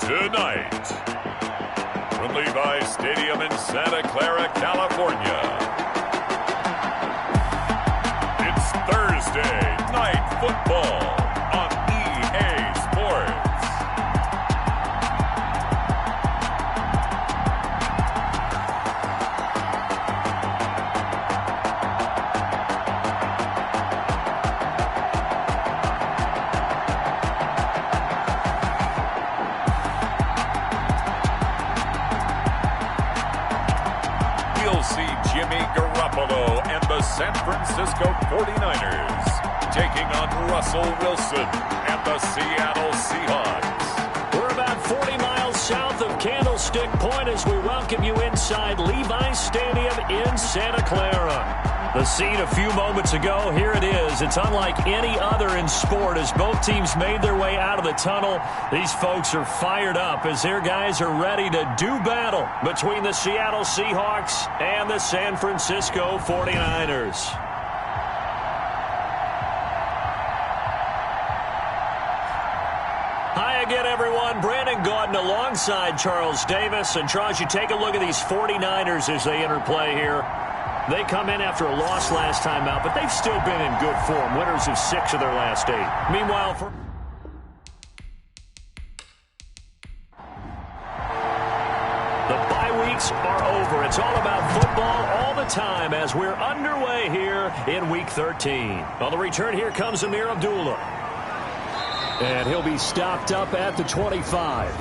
Tonight, from Levi's Stadium in Santa Clara, California, it's Thursday Night Football on EA Sports. And the San Francisco 49ers taking on Russell Wilson and the Seattle Seahawks. We're about 40 miles south of Candlestick Point as we welcome you inside Levi's Stadium in Santa Clara. The scene a few moments ago, here it is. It's unlike any other in sport as both teams made their way out of the tunnel. These folks are fired up as their guys are ready to do battle between the Seattle Seahawks and the San Francisco 49ers. Hi again, everyone. Brandon Gordon alongside Charles Davis. And Charles, you take a look at these 49ers as they enter play here. They come in after a loss last time out, but they've still been in good form. Winners of 6 of their last 8. Meanwhile, the bye weeks are over. It's all about football all the time as we're underway here in Week 13. On the return, here comes Amir Abdullah. And he'll be stopped up at the 25.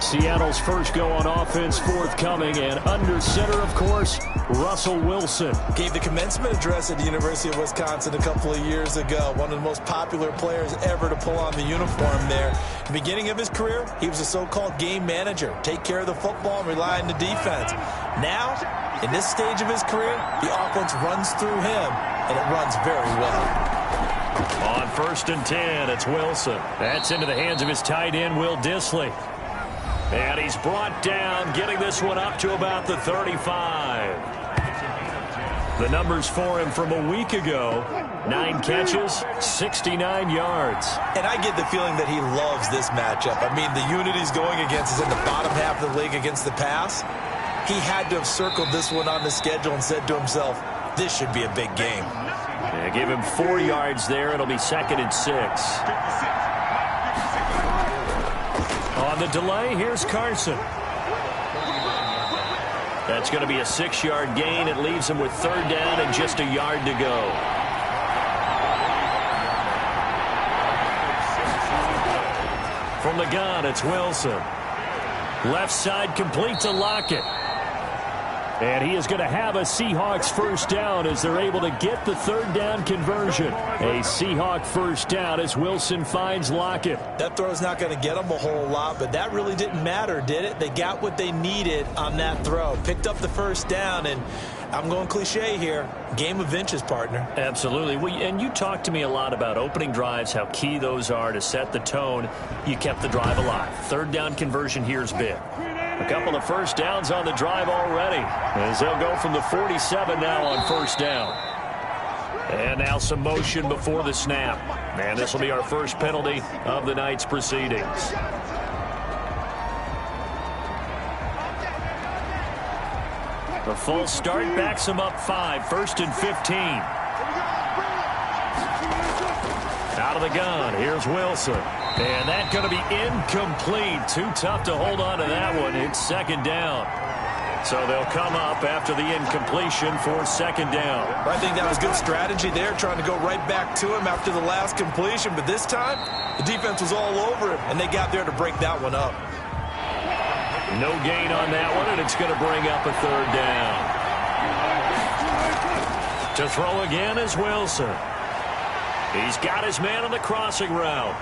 Seattle's first go on offense forthcoming, and under center, of course, Russell Wilson. Gave the commencement address at the University of Wisconsin a couple of years ago. One of the most popular players ever to pull on the uniform there. At the beginning of his career, he was a so-called game manager. Take care of the football and rely on the defense. Now, in this stage of his career, the offense runs through him, and it runs very well. On 1st and 10, it's Wilson. That's into the hands of his tight end, Will Dissly. And he's brought down, getting this one up to about the 35. The numbers for him from a week ago: 9 catches, 69 yards. And I get the feeling that he loves this matchup. I mean, the unit he's going against is in the bottom half of the league against the pass. He had to have circled this one on the schedule and said to himself, this should be a big game. Yeah, give him 4 yards there. It'll be 2nd and 6. On the delay, here's Carson. That's going to be a 6-yard gain. It leaves him with 3rd down and just a yard to go. From the gun, it's Wilson. Left side complete to Lockett. And he is going to have a Seahawks first down as they're able to get the 3rd down conversion. A Seahawk first down as Wilson finds Lockett. That throw's not going to get them a whole lot, but that really didn't matter, did it? They got what they needed on that throw. Picked up the first down, and I'm going cliche here. Game of inches, partner. Absolutely. And you talked to me a lot about opening drives, how key those are to set the tone. You kept the drive alive. 3rd down conversion here is big. A couple of first downs on the drive already, as they'll go from the 47 now on 1st down. And now some motion before the snap. And this will be our first penalty of the night's proceedings. The false start backs him up 5, 1st and 15. Out of the gun, here's Wilson. And that's going to be incomplete. Too tough to hold on to that one. It's 2nd down. So they'll come up after the incompletion for 2nd down. I think that was good strategy there, trying to go right back to him after the last completion. But this time, the defense was all over him, and they got there to break that one up. No gain on that one, and it's going to bring up a 3rd down. To throw again is Wilson. He's got his man on the crossing route.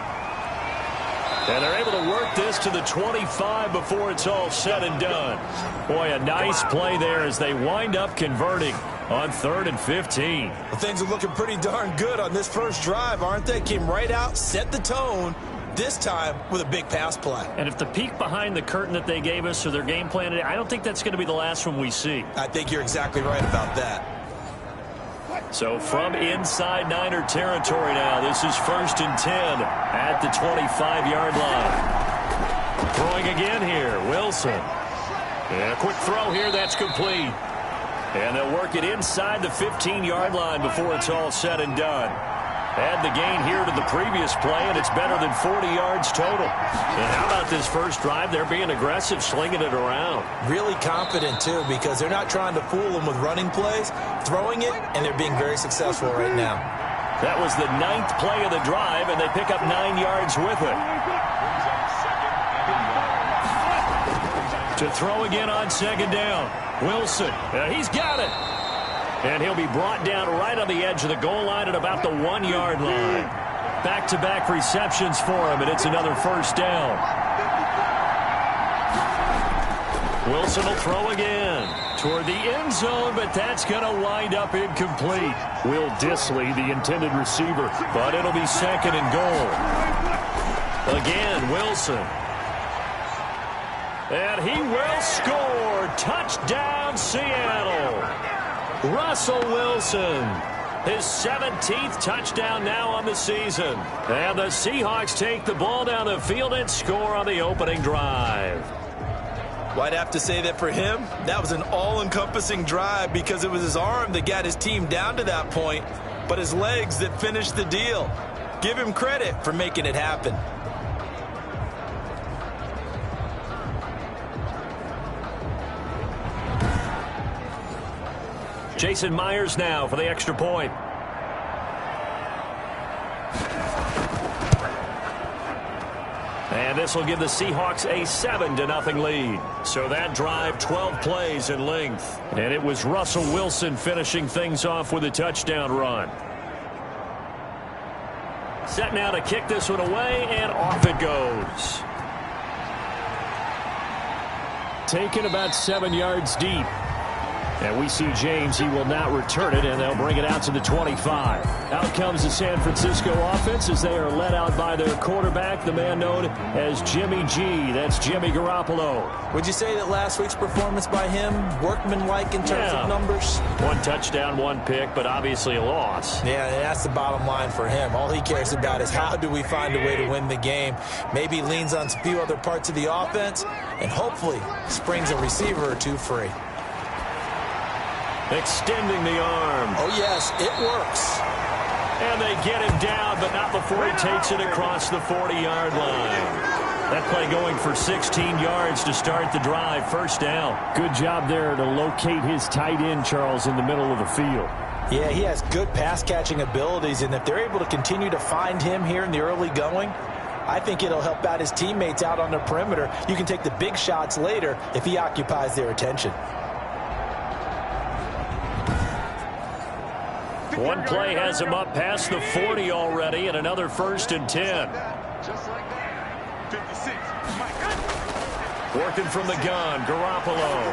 And they're able to work this to the 25 before it's all said and done. Boy, a nice play there as they wind up converting on 3rd and 15. Well, things are looking pretty darn good on this first drive, aren't they? Came right out, set the tone, this time with a big pass play. And if the peek behind the curtain that they gave us or their game plan, I don't think that's going to be the last one we see. I think you're exactly right about that. So from inside Niner territory now, this is 1st and 10 at the 25-yard line. Wilson. And a quick throw here, that's complete. And they'll work it inside the 15-yard line before it's all said and done. Add the gain here to the previous play, and it's better than 40 yards total. And how about this first drive? They're being aggressive, slinging it around. Really confident, too, because they're not trying to fool them with running plays, throwing it, and they're being very successful right now. That was the 9th play of the drive, and they pick up 9 yards with it. To throw again on second down. Wilson, he's got it. And he'll be brought down right on the edge of the goal line at about the 1-yard line. Back-to-back receptions for him, and it's another first down. Wilson will throw again toward the end zone, but that's going to wind up incomplete. Will Dissly, the intended receiver, but it'll be second and goal. Again, Wilson. And he will score. Touchdown, Seattle. Russell Wilson, his 17th touchdown now on the season. And the Seahawks take the ball down the field and score on the opening drive. Well, I'd have to say that for him, that was an all-encompassing drive because it was his arm that got his team down to that point, but his legs that finished the deal. Give him credit for making it happen. Jason Myers now for the extra point. And this will give the Seahawks a 7-0 lead. So that drive, 12 plays in length. And it was Russell Wilson finishing things off with a touchdown run. Set now to kick this one away, and off it goes. Taken about 7 yards deep. And we see James. He will not return it, and they'll bring it out to the 25. Out comes the San Francisco offense as they are led out by their quarterback, the man known as Jimmy G. That's Jimmy Garoppolo. Would you say that last week's performance by him, workmanlike in terms of numbers? 1 touchdown, 1 pick, but obviously a loss. Yeah, and that's the bottom line for him. All he cares about is how do we find a way to win the game. Maybe leans on a few other parts of the offense, and hopefully springs a receiver or two free. Extending the arm. Oh, yes, it works. And they get him down, but not before he takes it across the 40-yard line. That play going for 16 yards to start the drive. First down. Good job there to locate his tight end, Charles, in the middle of the field. Yeah, he has good pass-catching abilities, and if they're able to continue to find him here in the early going, I think it'll help out his teammates out on the perimeter. You can take the big shots later if he occupies their attention. One play has him up past the 40 already, and another 1st and 10. Working from the gun, Garoppolo.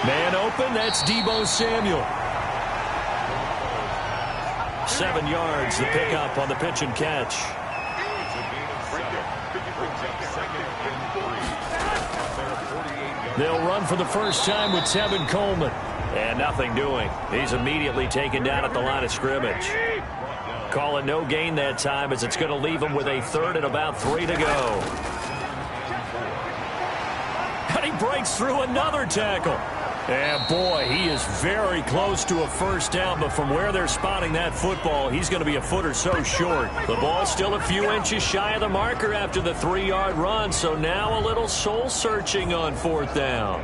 Man open, that's Deebo Samuel. 7 yards, the pickup on the pitch and catch. They'll run for the first time with Tevin Coleman. And nothing doing. He's immediately taken down at the line of scrimmage. Call it no gain that time as it's going to leave him with a 3rd and about 3 to go. And he breaks through another tackle. And boy, he is very close to a first down, but from where they're spotting that football, he's going to be a foot or so short. The ball's still a few inches shy of the marker after the 3-yard run, so now a little soul-searching on 4th down.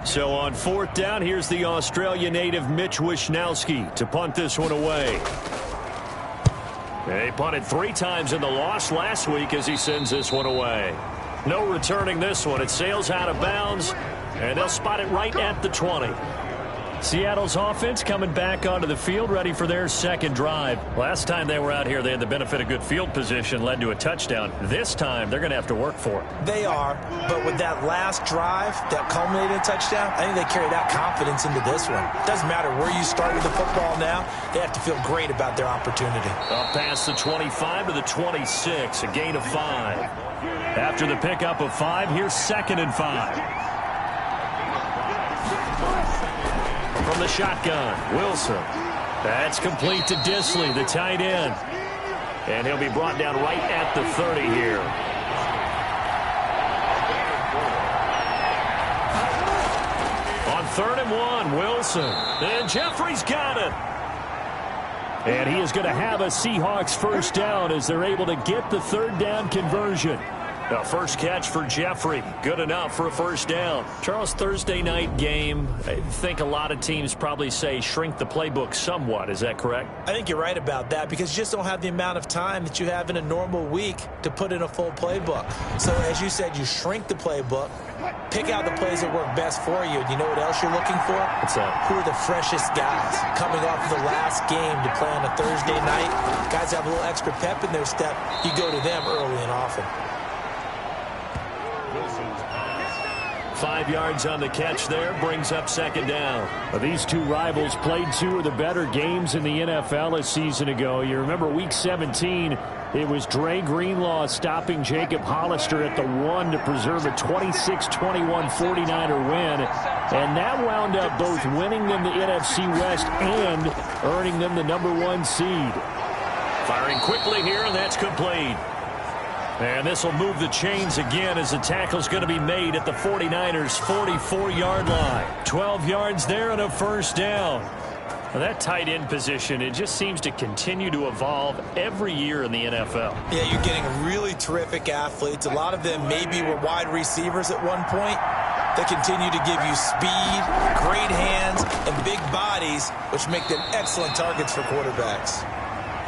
So on 4th down, here's the Australia native Mitch Wishnowsky to punt this one away. They punted 3 times in the loss last week as he sends this one away. No returning this one. It sails out of bounds, and they'll spot it right at the 20. Seattle's offense coming back onto the field, ready for their second drive. Last time they were out here, they had the benefit of good field position, led to a touchdown. This time, they're going to have to work for it. They are, but with that last drive that culminated in a touchdown, I think they carry that confidence into this one. Doesn't matter where you started the football now, they have to feel great about their opportunity. Up past the 25 to the 26, a gain of 5. After the pickup of 5, here's 2nd and 5. From the shotgun, Wilson. That's complete to Disley, the tight end. And he'll be brought down right at the 30 here. On 3rd and 1, Wilson. And Jeffrey's got it. And he is going to have a Seahawks first down as they're able to get the 3rd down conversion. The first catch for Jeffrey. Good enough for a first down. Charles, Thursday night game, I think a lot of teams probably say shrink the playbook somewhat. Is that correct? I think you're right about that because you just don't have the amount of time that you have in a normal week to put in a full playbook. So as you said, you shrink the playbook, pick out the plays that work best for you. And you know what else you're looking for? What's that? Who are the freshest guys coming off of the last game to play on a Thursday night? Guys have a little extra pep in their step. You go to them early and often. 5 yards on the catch there, brings up 2nd down. Well, these two rivals played 2 of the better games in the NFL a season ago. You remember Week 17, it was Dre Greenlaw stopping Jacob Hollister at the 1 to preserve a 26-21 49er win. And that wound up both winning them the NFC West and earning them the #1 seed. Firing quickly here, and that's complete. And this will move the chains again as the tackle's going to be made at the 49ers' 44-yard line. 12 yards there and a first down. Well, that tight end position, it just seems to continue to evolve every year in the NFL. Yeah, you're getting really terrific athletes. A lot of them maybe were wide receivers at one point. They continue to give you speed, great hands, and big bodies, which make them excellent targets for quarterbacks.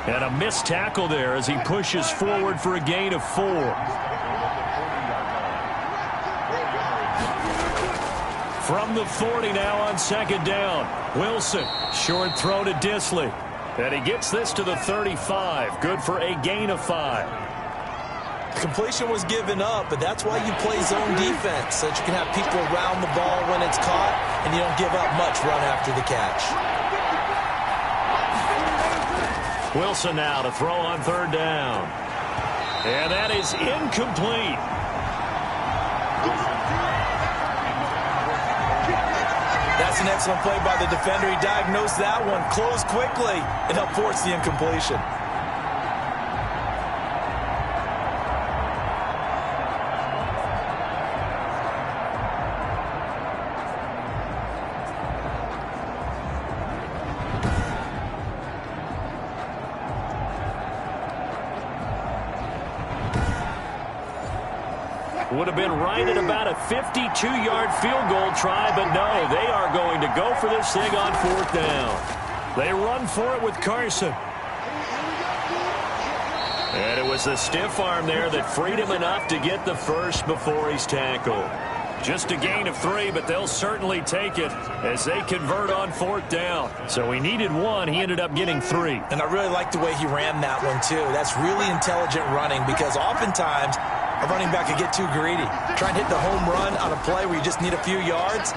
And a missed tackle there as he pushes forward for a gain of 4. From the 40 now on 2nd down. Wilson, short throw to Disley. And he gets this to the 35. Good for a gain of 5. Completion was given up, but that's why you play zone defense, so that you can have people around the ball when it's caught, and you don't give up much run after the catch. Wilson now to throw on 3rd down. And that is incomplete. That's an excellent play by the defender. He diagnosed that one, closed quickly, and helped force the incompletion. Would have been right at about a 52-yard field goal try, but no, they are going to go for this thing on 4th down. They run for it with Carson. And it was the stiff arm there that freed him enough to get the first before he's tackled. Just a gain of 3, but they'll certainly take it as they convert on 4th down. So he needed 1. He ended up getting 3. And I really like the way he ran that one, too. That's really intelligent running because oftentimes a running back could get too greedy. Try and hit the home run on a play where you just need a few yards.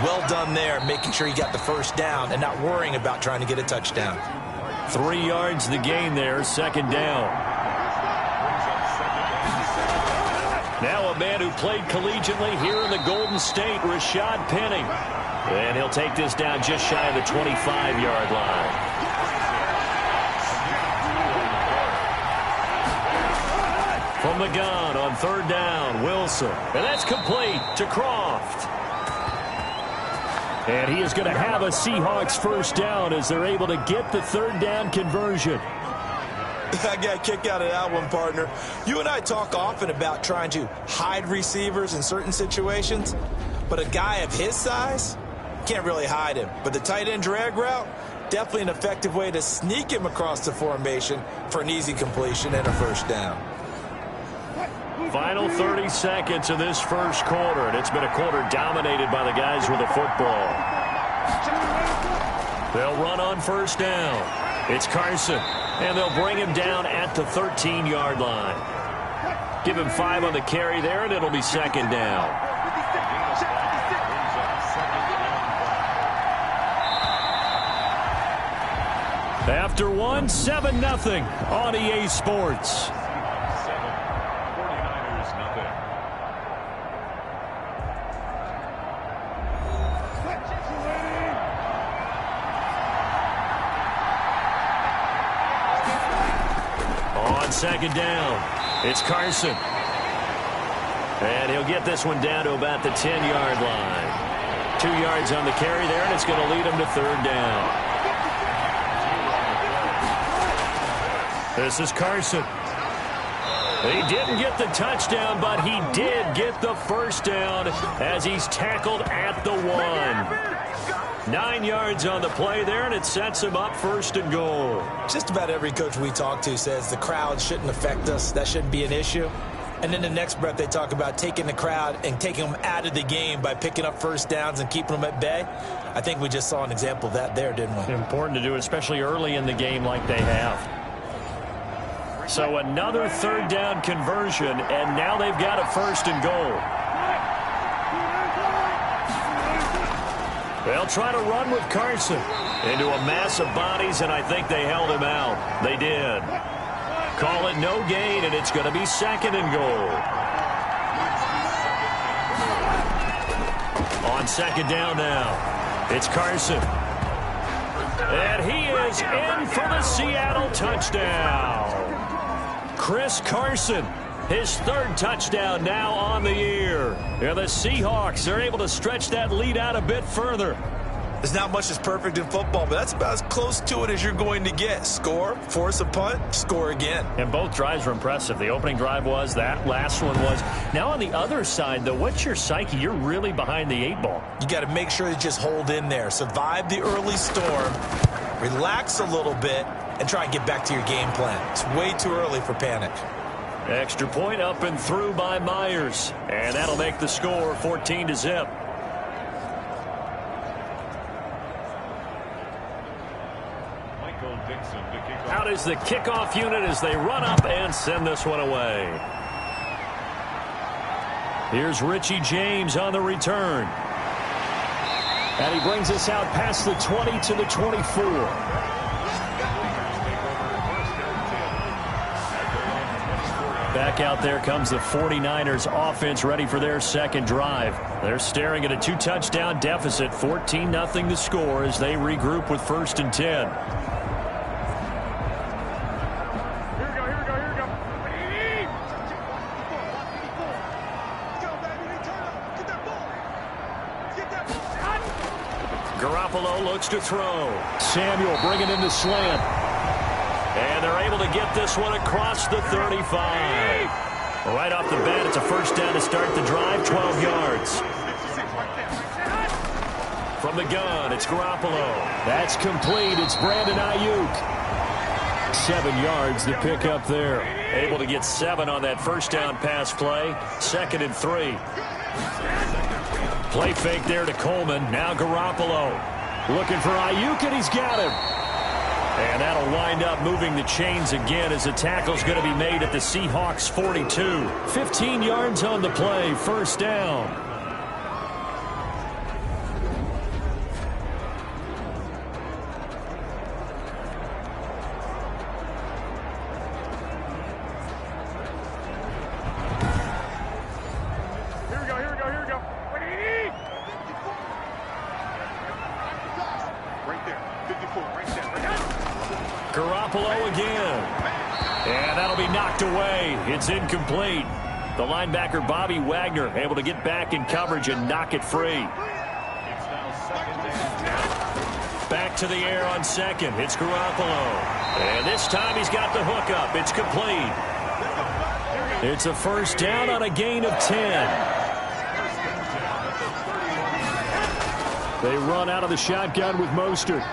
Well done there, making sure you got the first down and not worrying about trying to get a touchdown. 3 yards the gain there, 2nd down. Now a man who played collegiately here in the Golden State, Rashad Penny. And he'll take this down just shy of the 25-yard line. From the gun on 3rd down, Wilson. And that's complete to Croft. And he is going to have a Seahawks first down as they're able to get the 3rd down conversion. I got a kick out of that one, partner. You and I talk often about trying to hide receivers in certain situations, but a guy of his size can't really hide him. But the tight end drag route, definitely an effective way to sneak him across the formation for an easy completion and a first down. Final 30 seconds of this first quarter, and it's been a quarter dominated by the guys with the football. They'll run on first down. It's Carson, and they'll bring him down at the 13-yard line. Give him 5 on the carry there, and it'll be second down. After one, 7-0 on EA Sports. 49ers nothing. On second down, it's Carson. And he'll get this one down to about the 10-yard line. 2 yards on the carry there, and it's going to lead him to third down. This is Carson. He didn't get the touchdown, but he did get the first down as he's tackled at the 1. 9 yards on the play there, and it sets him up first and goal. Just about every coach we talk to says the crowd shouldn't affect us. That shouldn't be an issue. And then the next breath they talk about taking the crowd and taking them out of the game by picking up first downs and keeping them at bay. I think we just saw an example of that there, didn't we? Important to do, especially early in the game like they have. So another third down conversion, and now they've got a first and goal. They'll try to run with Carson into a mass of bodies, and I think they held him out. They did. Call it no gain, and it's going to be second and goal. On second down now, it's Carson. And he is in for the Seattle touchdown. Chris Carson, his third touchdown now on the year. And the Seahawks are able to stretch that lead out a bit further. There's not much that's perfect in football, but that's about as close to it as you're going to get. Score, force a punt, score again. And both drives were impressive. The opening drive was, that last one was. Now on the other side, though, what's your psyche? You're really behind the 8 ball. You got to make sure you just hold in there. Survive the early storm, relax a little bit, and try and get back to your game plan. It's way too early for panic. Extra point up and through by Myers. And that'll make the score 14-0. Out is the kickoff unit as they run up and send this one away. Here's Richie James on the return. And he brings us out past the 20 to the 24. Back out there comes the 49ers offense ready for their second drive. They're staring at a 2-touchdown deficit, 14-0 the score as they regroup with first and 10. Garoppolo looks to throw. Samuel bringing in the slant. And they're able to get this one across the 35. Right off the bat, it's a first down to start the drive, 12 yards. From the gun, it's Garoppolo. That's complete. It's Brandon Ayuk. 7 yards the pick up there. Able to get 7 on that first down pass play. 2nd and 3. Play fake there to Coleman. Now Garoppolo looking for Ayuk, and he's got him. And that'll wind up moving the chains again as the tackle's going to be made at the Seahawks 42. 15 yards on the play, first down. Garoppolo again. And that'll be knocked away. It's incomplete. The linebacker, Bobby Wagner, able to get back in coverage and knock it free. Back to the air on second. It's Garoppolo. And this time he's got the hook up. It's complete. It's a first down on a gain of 10. They run out of the shotgun with Mostert.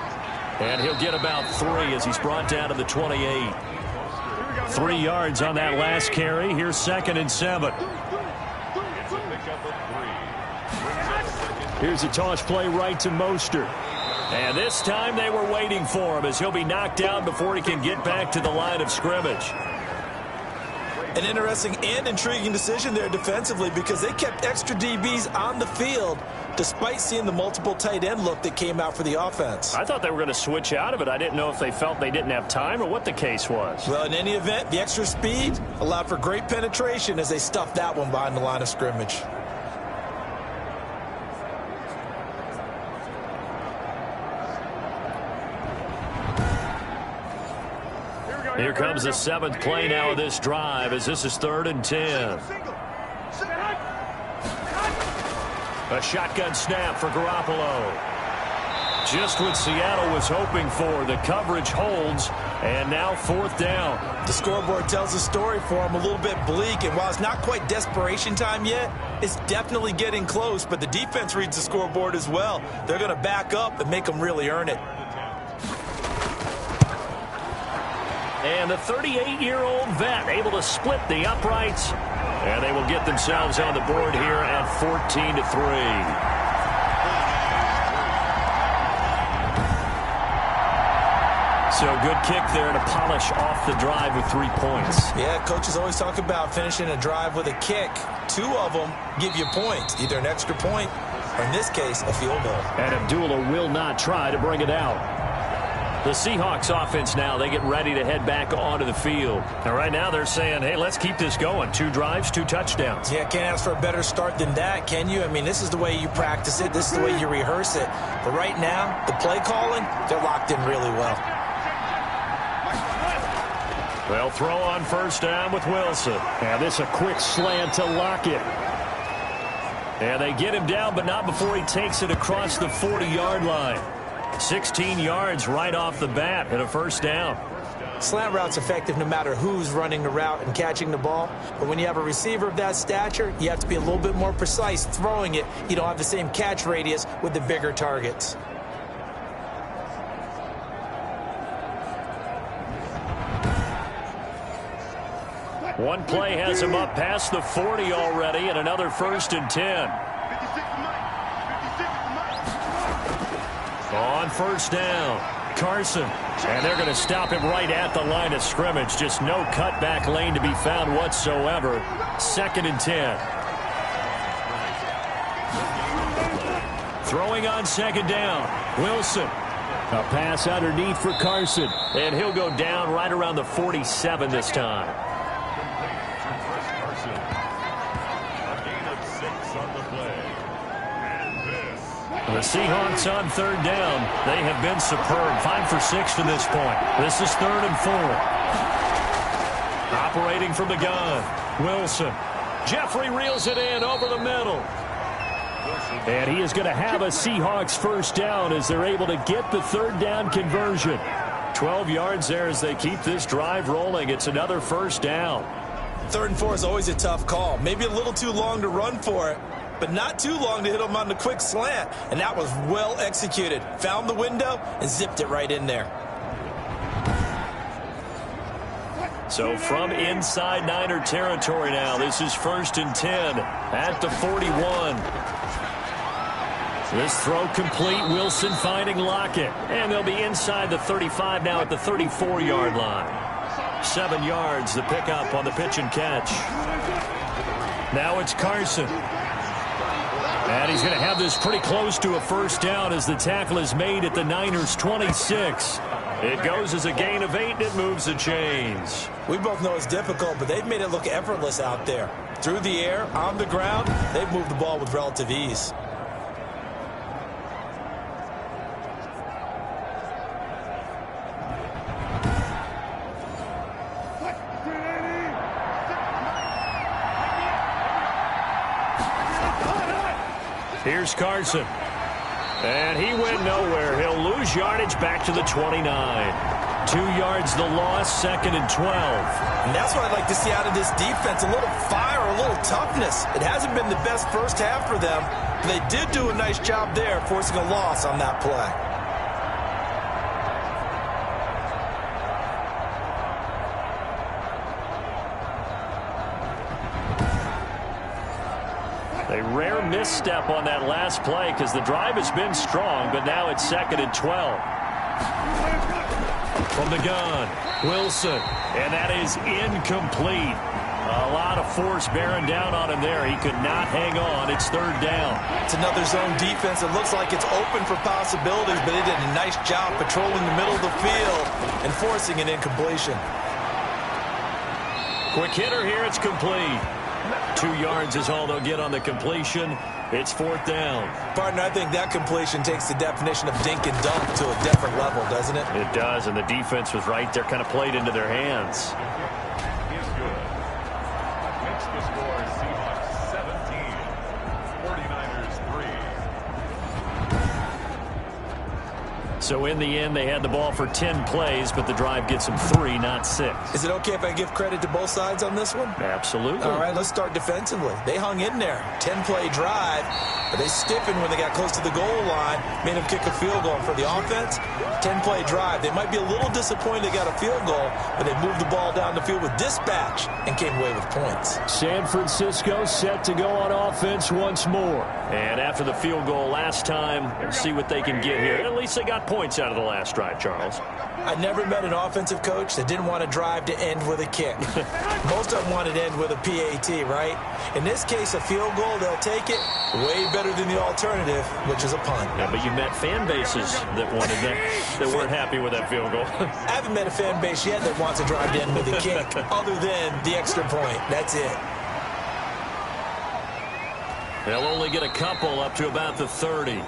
And he'll get about 3 as he's brought down to the 28. 3 yards on that last carry. Here's 2nd and 7. Here's a toss play right to Mostert. And this time they were waiting for him as he'll be knocked down before he can get back to the line of scrimmage. An interesting and intriguing decision there defensively because they kept extra DBs on the field despite seeing the multiple tight end look that came out for the offense. I thought they were going to switch out of it. I didn't know if they felt they didn't have time or what the case was. Well, in any event, the extra speed allowed for great penetration as they stuffed that one behind the line of scrimmage. Here comes the 7th play now of this drive as this is 3rd and 10. A shotgun snap for Garoppolo. Just what Seattle was hoping for. The coverage holds, and now 4th down. The scoreboard tells a story for him, a little bit bleak, and while it's not quite desperation time yet, it's definitely getting close, but the defense reads the scoreboard as well. They're going to back up and make them really earn it. And the 38-year-old vet able to split the uprights. And they will get themselves on the board here at 14-3. So good kick there to polish off the drive with 3 points. Yeah, coaches always talk about finishing a drive with a kick. 2 of them give you points, either an extra point or, in this case, a field goal. And Abdullah will not try to bring it out. The Seahawks offense now, they get ready to head back onto the field. And right now they're saying, hey, let's keep this going. 2 drives, 2 touchdowns. Yeah, can't ask for a better start than that, can you? I mean, this is the way you practice it. This is the way you rehearse it. But right now, the play calling, they're locked in really well. They'll throw on 1st down with Wilson. And this a quick slant to Lockett. And they get him down, but not before he takes it across the 40-yard line. 16 yards right off the bat and a 1st down. Slant route's effective no matter who's running the route and catching the ball. But when you have a receiver of that stature, you have to be a little bit more precise throwing it. You don't have the same catch radius with the bigger targets. One play has him up past the 40 already and another 1st and 10. On 1st down, Carson. And they're going to stop him right at the line of scrimmage. Just no cutback lane to be found whatsoever. 2nd and 10. Throwing on 2nd down, Wilson. A pass underneath for Carson. And he'll go down right around the 47 this time. The Seahawks on 3rd down. They have been superb. 5 for 6 to this point. This is 3rd and 4. Operating from the gun. Wilson. Jeffrey reels it in over the middle. And he is going to have a Seahawks 1st down as they're able to get the 3rd down conversion. 12 yards there as they keep this drive rolling. It's another 1st down. 3rd and 4 is always a tough call. Maybe a little too long to run for it, but not too long to hit him on the quick slant. And that was well executed. Found the window and zipped it right in there. So from inside Niner territory now, this is 1st and 10 at the 41. This throw complete. Wilson finding Lockett. And they'll be inside the 35 now at the 34-yard line. 7 yards, the pickup on the pitch and catch. Now it's Carson. And he's going to have this pretty close to a 1st down as the tackle is made at the Niners' 26. It goes as a gain of 8, and it moves the chains. We both know it's difficult, but they've made it look effortless out there. Through the air, on the ground, they've moved the ball with relative ease. Here's Carson. And he went nowhere. He'll lose yardage back to the 29. 2 yards the loss, 2nd and 12. And that's what I'd like to see out of this defense. A little fire, a little toughness. It hasn't been the best first half for them, but they did do a nice job there forcing a loss on that play. They rare misstep on that last play because the drive has been strong, but now it's 2nd and 12. From the gun, Wilson, and that is incomplete. A lot of force bearing down on him there. He could not hang on. It's 3rd down. It's another zone defense. It looks like it's open for possibilities, but it did a nice job patrolling the middle of the field and forcing an incompletion. Quick hitter here. It's complete. 2 yards is all they'll get on the completion. It's 4th down. Partner, I think that completion takes the definition of dink and dunk to a different level, doesn't it? It does, and the defense was right there, kind of played into their hands. Is good. Makes the score Seahawks 17, 49ers 3. So in the end, they had the ball for 10 plays, but the drive gets them 3, not 6. Is it okay if I give credit to both sides on this one? Absolutely. All right, let's start defensively. They hung in there. 10-play drive, but they stiffened when they got close to the goal line, made them kick a field goal. For the offense, 10-play drive. They might be a little disappointed they got a field goal, but they moved the ball down the field with dispatch and came away with points. San Francisco set to go on offense once more. And after the field goal last time, let's see what they can get here. At least they got points out of the last drive, Charles. I never met an offensive coach that didn't want to drive to end with a kick. Most of them wanted to end with a PAT, right? In this case, a field goal, they'll take it. Way better than the alternative, which is a punt. Yeah, but you met fan bases that wanted that weren't happy with that field goal. I haven't met a fan base yet that wants to drive to end with a kick, other than the extra point. That's it. They'll only get a couple up to about the 30.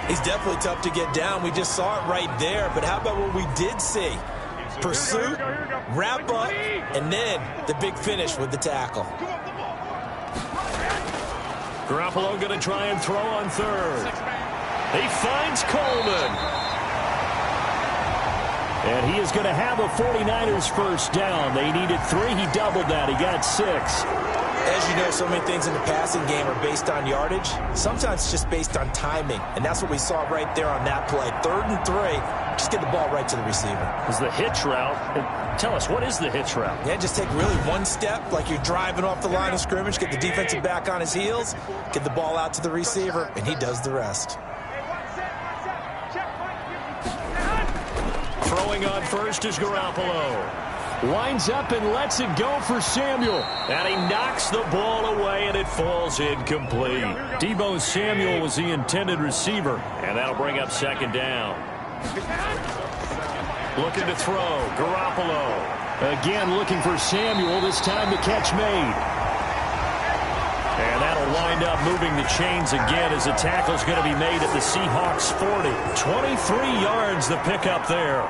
He's definitely tough to get down. We just saw it right there. But how about what we did see? Pursuit, wrap up, and then the big finish with the tackle. Garoppolo going to try and throw on 3rd. He finds Coleman. And he is going to have a 49ers first down. They needed 3. He doubled that. He got 6. As you know, so many things in the passing game are based on yardage. Sometimes it's just based on timing. And that's what we saw right there on that play. 3rd and 3. Just get the ball right to the receiver. Is the hitch route. Tell us, what is the hitch route? Yeah, just take really one step like you're driving off the line of scrimmage, get the defensive back on his heels, get the ball out to the receiver, and he does the rest. Throwing on first is Garoppolo. Winds up and lets it go for Samuel. And he knocks the ball away, and it falls incomplete. Deebo Samuel was the intended receiver, and that'll bring up 2nd down. Looking to throw, Garoppolo. Again looking for Samuel, this time the catch made. And that'll wind up moving the chains again as the tackle's going to be made at the Seahawks 40. 23 yards the pickup there.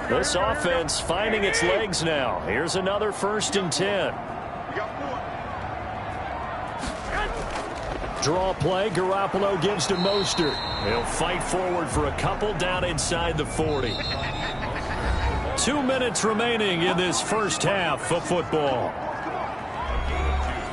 This offense finding its legs now. Here's another 1st and 10. Draw play. Garoppolo gives to Mostert. He'll fight forward for a couple down inside the 40. 2 minutes remaining in this first half of football.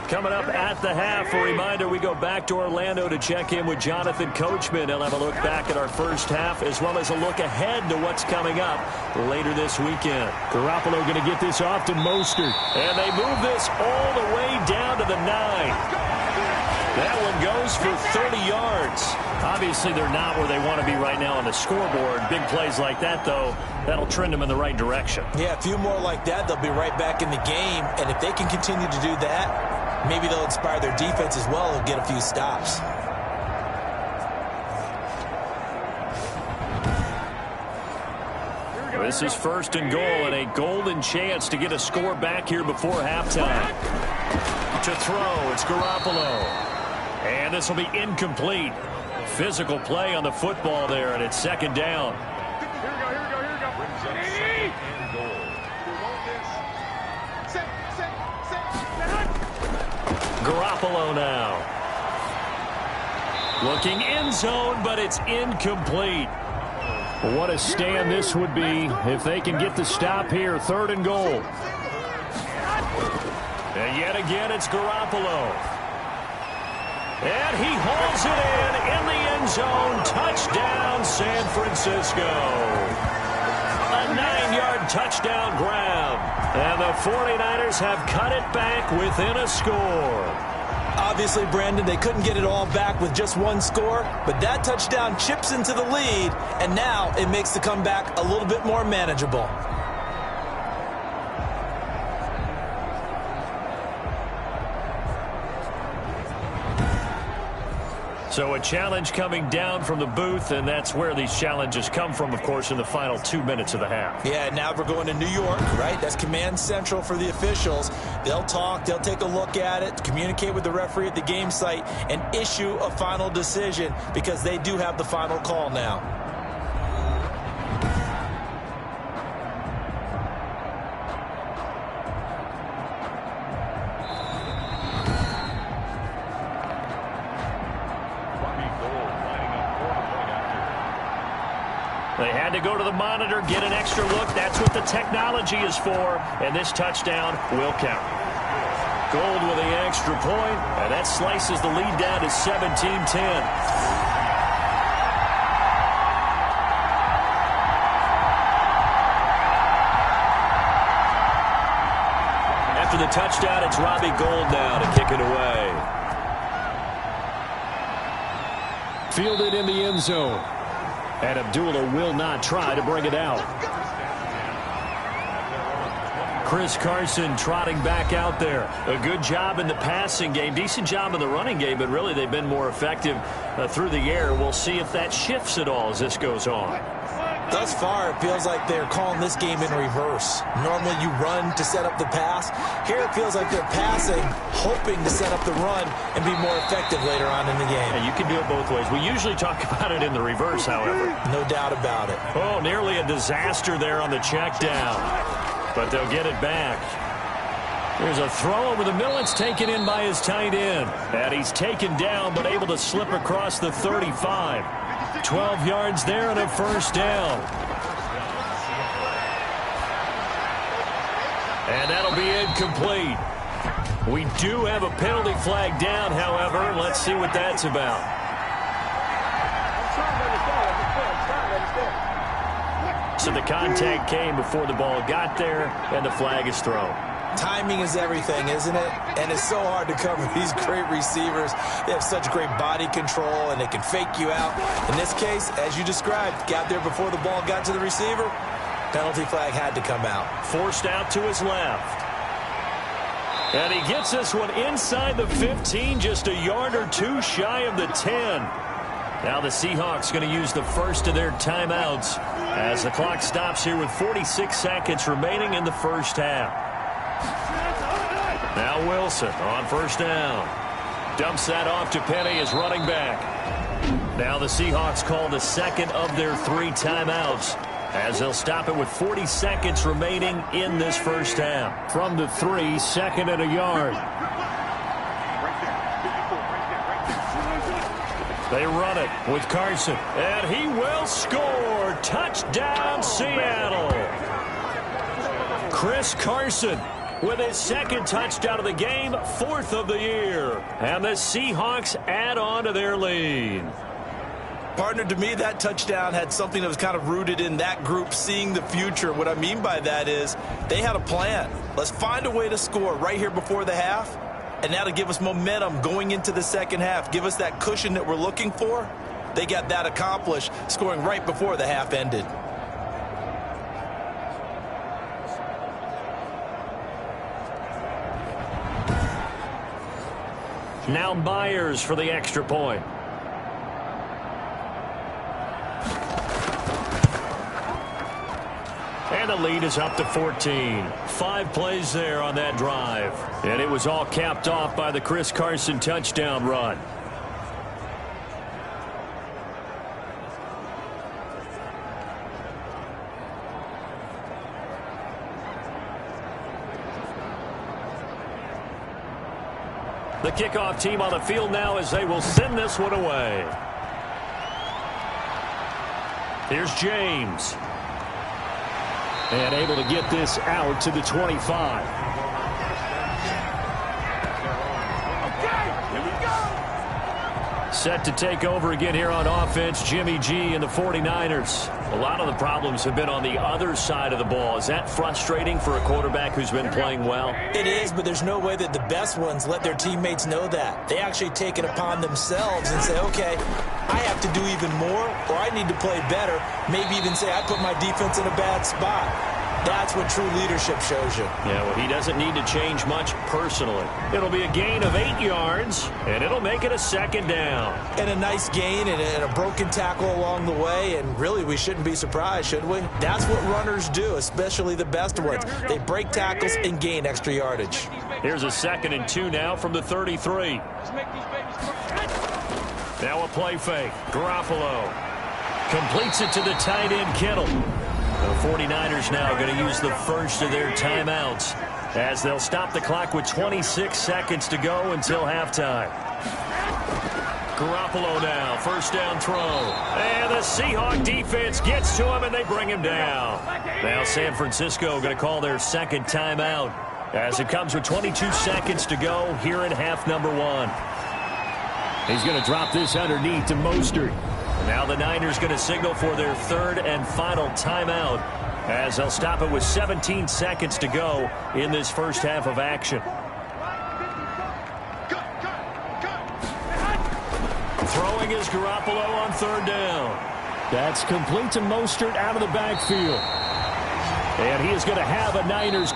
Coming up at the half, a reminder, we go back to Orlando to check in with Jonathan Coachman. He'll have a look back at our first half as well as a look ahead to what's coming up later this weekend. Garoppolo going to get this off to Mostert. And they move this all the way down to the 9. That one goes for 30 yards. Obviously, they're not where they want to be right now on the scoreboard. Big plays like that, though, that'll trend them in the right direction. Yeah, a few more like that, they'll be right back in the game. And if they can continue to do that, maybe they'll inspire their defense as well and get a few stops. This is 1st and goal and a golden chance to get a score back here before halftime. To throw, it's Garoppolo. And this will be incomplete. Physical play on the football there, and it's 2nd down. Garoppolo now. Looking end zone, but it's incomplete. What a stand this would be if they can get the stop here. 3rd and goal. And yet again, it's Garoppolo. And he hauls it in the end zone. Touchdown, San Francisco. A 9-yard touchdown grab. And the 49ers have cut it back within a score. Obviously, Brandon, they couldn't get it all back with just one score, but that touchdown chips into the lead, and now it makes the comeback a little bit more manageable. So a challenge coming down from the booth, and that's where these challenges come from, of course, in the final 2 minutes of the half. Yeah, now we're going to New York, right? That's command central for the officials. They'll talk, they'll take a look at it, communicate with the referee at the game site, and issue a final decision because they do have the final call now. They had to go to the monitor, get an extra look. That's what the technology is for, and this touchdown will count. Gold with the extra point, and that slices the lead down to 17-10. After the touchdown, it's Robbie Gould now to kick it away. Fielded in the end zone. And Abdullah will not try to bring it out. Chris Carson trotting back out there. A good job in the passing game. Decent job in the running game, but really they've been more effective through the air. We'll see if that shifts at all as this goes on. Thus far, it feels like they're calling this game in reverse. Normally you run to set up the pass. Here it feels like they're passing, hoping to set up the run and be more effective later on in the game. And you can do it both ways. We usually talk about it in the reverse, however. No doubt about it. Oh, nearly a disaster there on the check down. But they'll get it back. There's a throw over the middle. It's taken in by his tight end. And he's taken down but able to slip across the 35. 12 yards there and a first down. And that'll be incomplete. We do have a penalty flag down, however. Let's see what that's about. So the contact came before the ball got there, and the flag is thrown. Timing is everything, isn't it? And it's so hard to cover these great receivers. They have such great body control, and they can fake you out. In this case, as you described, got there before the ball got to the receiver. Penalty flag had to come out. Forced out to his left. And he gets this one inside the 15, just a yard or two shy of the 10. Now the Seahawks going to use the first of their timeouts as the clock stops here with 46 seconds remaining in the first half. Now Wilson on first down. Dumps that off to Penny as running back. Now the Seahawks call the second of their 3 timeouts as they'll stop it with 40 seconds remaining in this first half. From the 3, second and a yard. They run it with Carson, and he will score. Touchdown, Seattle. Chris Carson with his second touchdown of the game, 4th of the year. And the Seahawks add on to their lead. Partner, to me, that touchdown had something that was kind of rooted in that group seeing the future. What I mean by that is they had a plan. Let's find a way to score right here before the half, and that'll give us momentum going into the second half. Give us that cushion that we're looking for. They got that accomplished, scoring right before the half ended. Now Myers for the extra point. And the lead is up to 14. 5 plays there on that drive. And it was all capped off by the Chris Carson touchdown run. The kickoff team on the field now as they will send this one away. Here's James. And able to get this out to the 25. Set to take over again here on offense, Jimmy G and the 49ers. A lot of the problems have been on the other side of the ball. Is that frustrating for a quarterback who's been playing well? It is, but there's no way that the best ones let their teammates know that. They actually take it upon themselves and say, okay, I have to do even more, or I need to play better. Maybe even say I put my defense in a bad spot. That's what true leadership shows you. Yeah, well, he doesn't need to change much personally. It'll be a gain of 8 yards, and it'll make it a second down. And a nice gain and a broken tackle along the way, and really we shouldn't be surprised, should we? That's what runners do, especially the best ones. They break tackles and gain extra yardage. Here's a 2nd and 2 now from the 33. Now a play fake. Garoppolo completes it to the tight end, Kittle. The 49ers now going to use the first of their timeouts as they'll stop the clock with 26 seconds to go until halftime. Garoppolo now, first down throw. And the Seahawks defense gets to him and they bring him down. Now San Francisco going to call their second timeout as it comes with 22 seconds to go here in half number 1. He's going to drop this underneath to Mostert. Now the Niners going to signal for their third and final timeout as they'll stop it with 17 seconds to go in this first half of action. Throwing is Garoppolo on third down. That's complete to Mostert out of the backfield. And he is going to have a Niners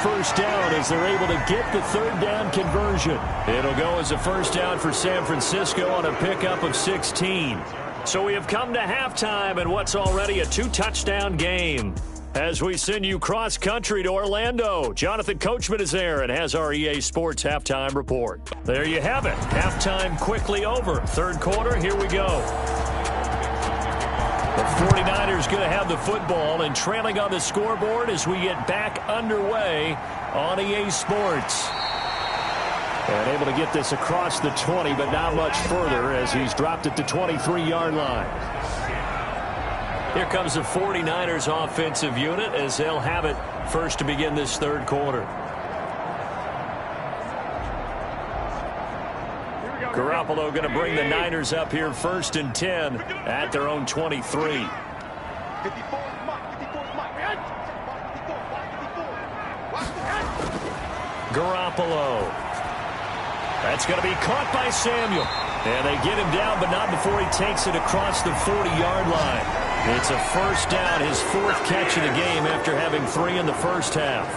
first down as they're able to get the third down conversion. It'll go as a first down for San Francisco on a pickup of 16. So we have come to halftime in what's already a 2-touchdown game. As we send you cross-country to Orlando, Jonathan Coachman is there and has our EA Sports Halftime Report. There you have it. Halftime quickly over. Third quarter, here we go. The 49ers going to have the football and trailing on the scoreboard as we get back underway on EA Sports. And able to get this across the 20, but not much further as he's dropped it to 23-yard line. Here comes the 49ers offensive unit as they'll have it first to begin this third quarter. Garoppolo going to bring the Niners up here first and 10 at their own 23. Garoppolo. That's going to be caught by Samuel. And they get him down, but not before he takes it across the 40-yard line. It's a first down, his 4th catch of the game after having 3 in the first half.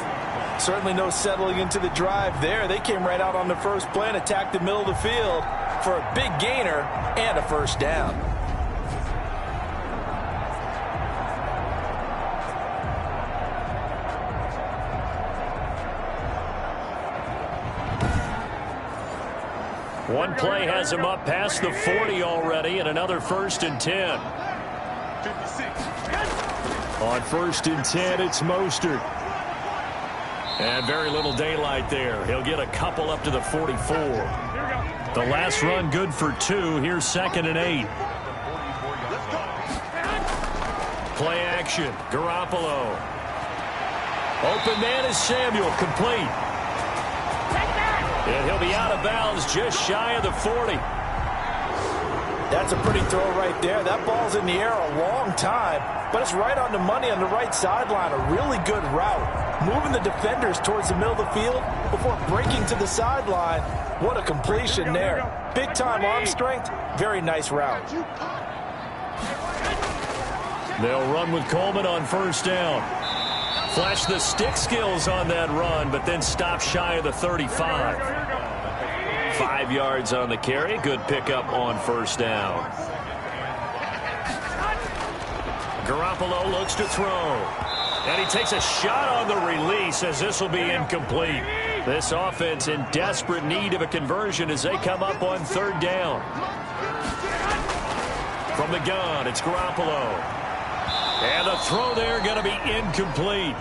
Certainly no settling into the drive there. They came right out on the first play and attacked the middle of the field for a big gainer and a first down. One play has him up past the 40 already, and another first and 10. On first and 10, it's Mostert. And very little daylight there. He'll get a couple up to the 44. The last run good for 2. Here's 2nd and 8. Play action. Garoppolo. Open man is Samuel. Complete. And he'll be out of bounds just shy of the 40. That's a pretty throw right there. That ball's in the air a long time, but it's right on the money on the right sideline. A really good route. Moving the defenders towards the middle of the field before breaking to the sideline. What a completion there. Big-time arm strength. Very nice route. They'll run with Coleman on first down. Flash the stick skills on that run, but then stop shy of the 35. 5 yards on the carry. Good pickup on first down. Garoppolo looks to throw. And he takes a shot on the release as this will be incomplete. This offense in desperate need of a conversion as they come up on third down. From the gun, it's Garoppolo. And the throw there going to be incomplete.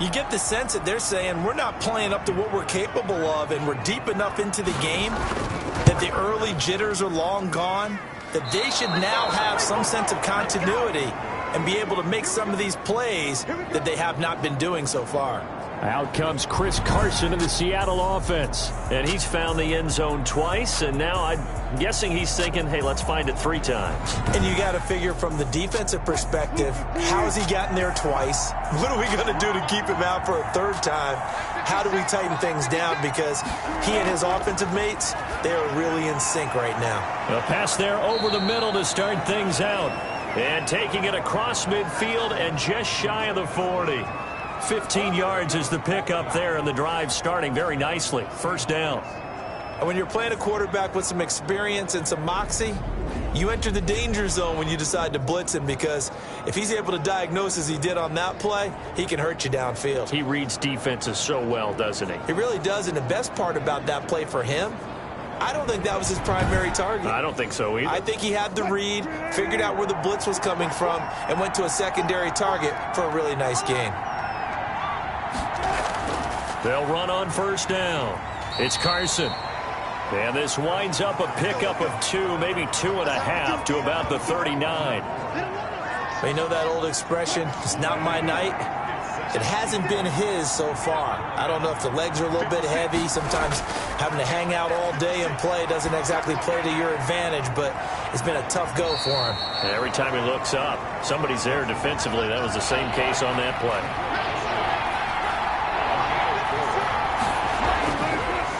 You get the sense that they're saying we're not playing up to what we're capable of, and we're deep enough into the game that the early jitters are long gone, that they should now have some sense of continuity and be able to make some of these plays that they have not been doing so far. Out comes Chris Carson in the Seattle offense. And he's found the end zone twice, and now I'm guessing he's thinking, hey, let's find it 3 times. And you got to figure from the defensive perspective, how has he gotten there twice? What are we going to do to keep him out for a 3rd time? How do we tighten things down? Because he and his offensive mates, they are really in sync right now. A pass there over the middle to start things out. And taking it across midfield and just shy of the 40. 15 yards is the pickup there, and the drive starting very nicely. 1st down. And when you're playing a quarterback with some experience and some moxie, you enter the danger zone when you decide to blitz him, because if he's able to diagnose as he did on that play, he can hurt you downfield. He reads defenses so well, doesn't he? He really does, and the best part about that play for him, I don't think that was his primary target. I don't think so either. I think he had the read, figured out where the blitz was coming from, and went to a secondary target for a really nice gain. They'll run on 1st down. It's Carson. And this winds up a pickup of 2, maybe 2.5 to about the 39. You know that old expression, it's not my night? It hasn't been his so far. I don't know if the legs are a little bit heavy. Sometimes having to hang out all day and play doesn't exactly play to your advantage, but it's been a tough go for him. And every time he looks up, somebody's there defensively. That was the same case on that play.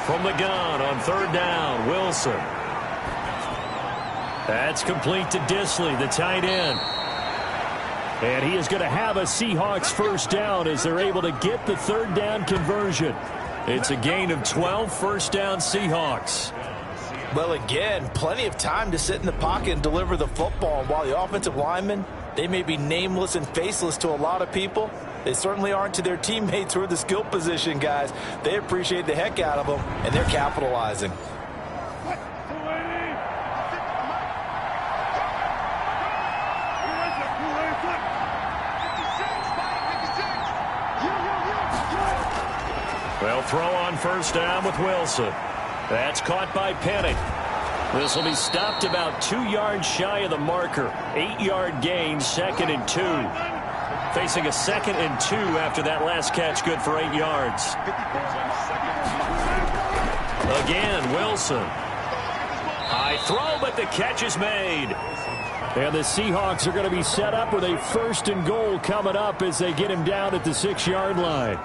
From the gun on 3rd down, Wilson. That's complete to Disley, the tight end. And he is going to have a Seahawks 1st down as they're able to get the 3rd down conversion. It's a gain of 12, 1st down Seahawks. Well, again, plenty of time to sit in the pocket and deliver the football. While the offensive linemen, they may be nameless and faceless to a lot of people, they certainly aren't to their teammates who are the skill position guys. They appreciate the heck out of them, and they're capitalizing. Well, throw on 1st down with Wilson. That's caught by Penny. This will be stopped about 2 yards shy of the marker. 8-yard gain, 2nd and 2. Facing a 2nd and 2 after that last catch, good for 8 yards. Again, Wilson. High throw, but the catch is made. And the Seahawks are going to be set up with a 1st and goal coming up as they get him down at the 6-yard line.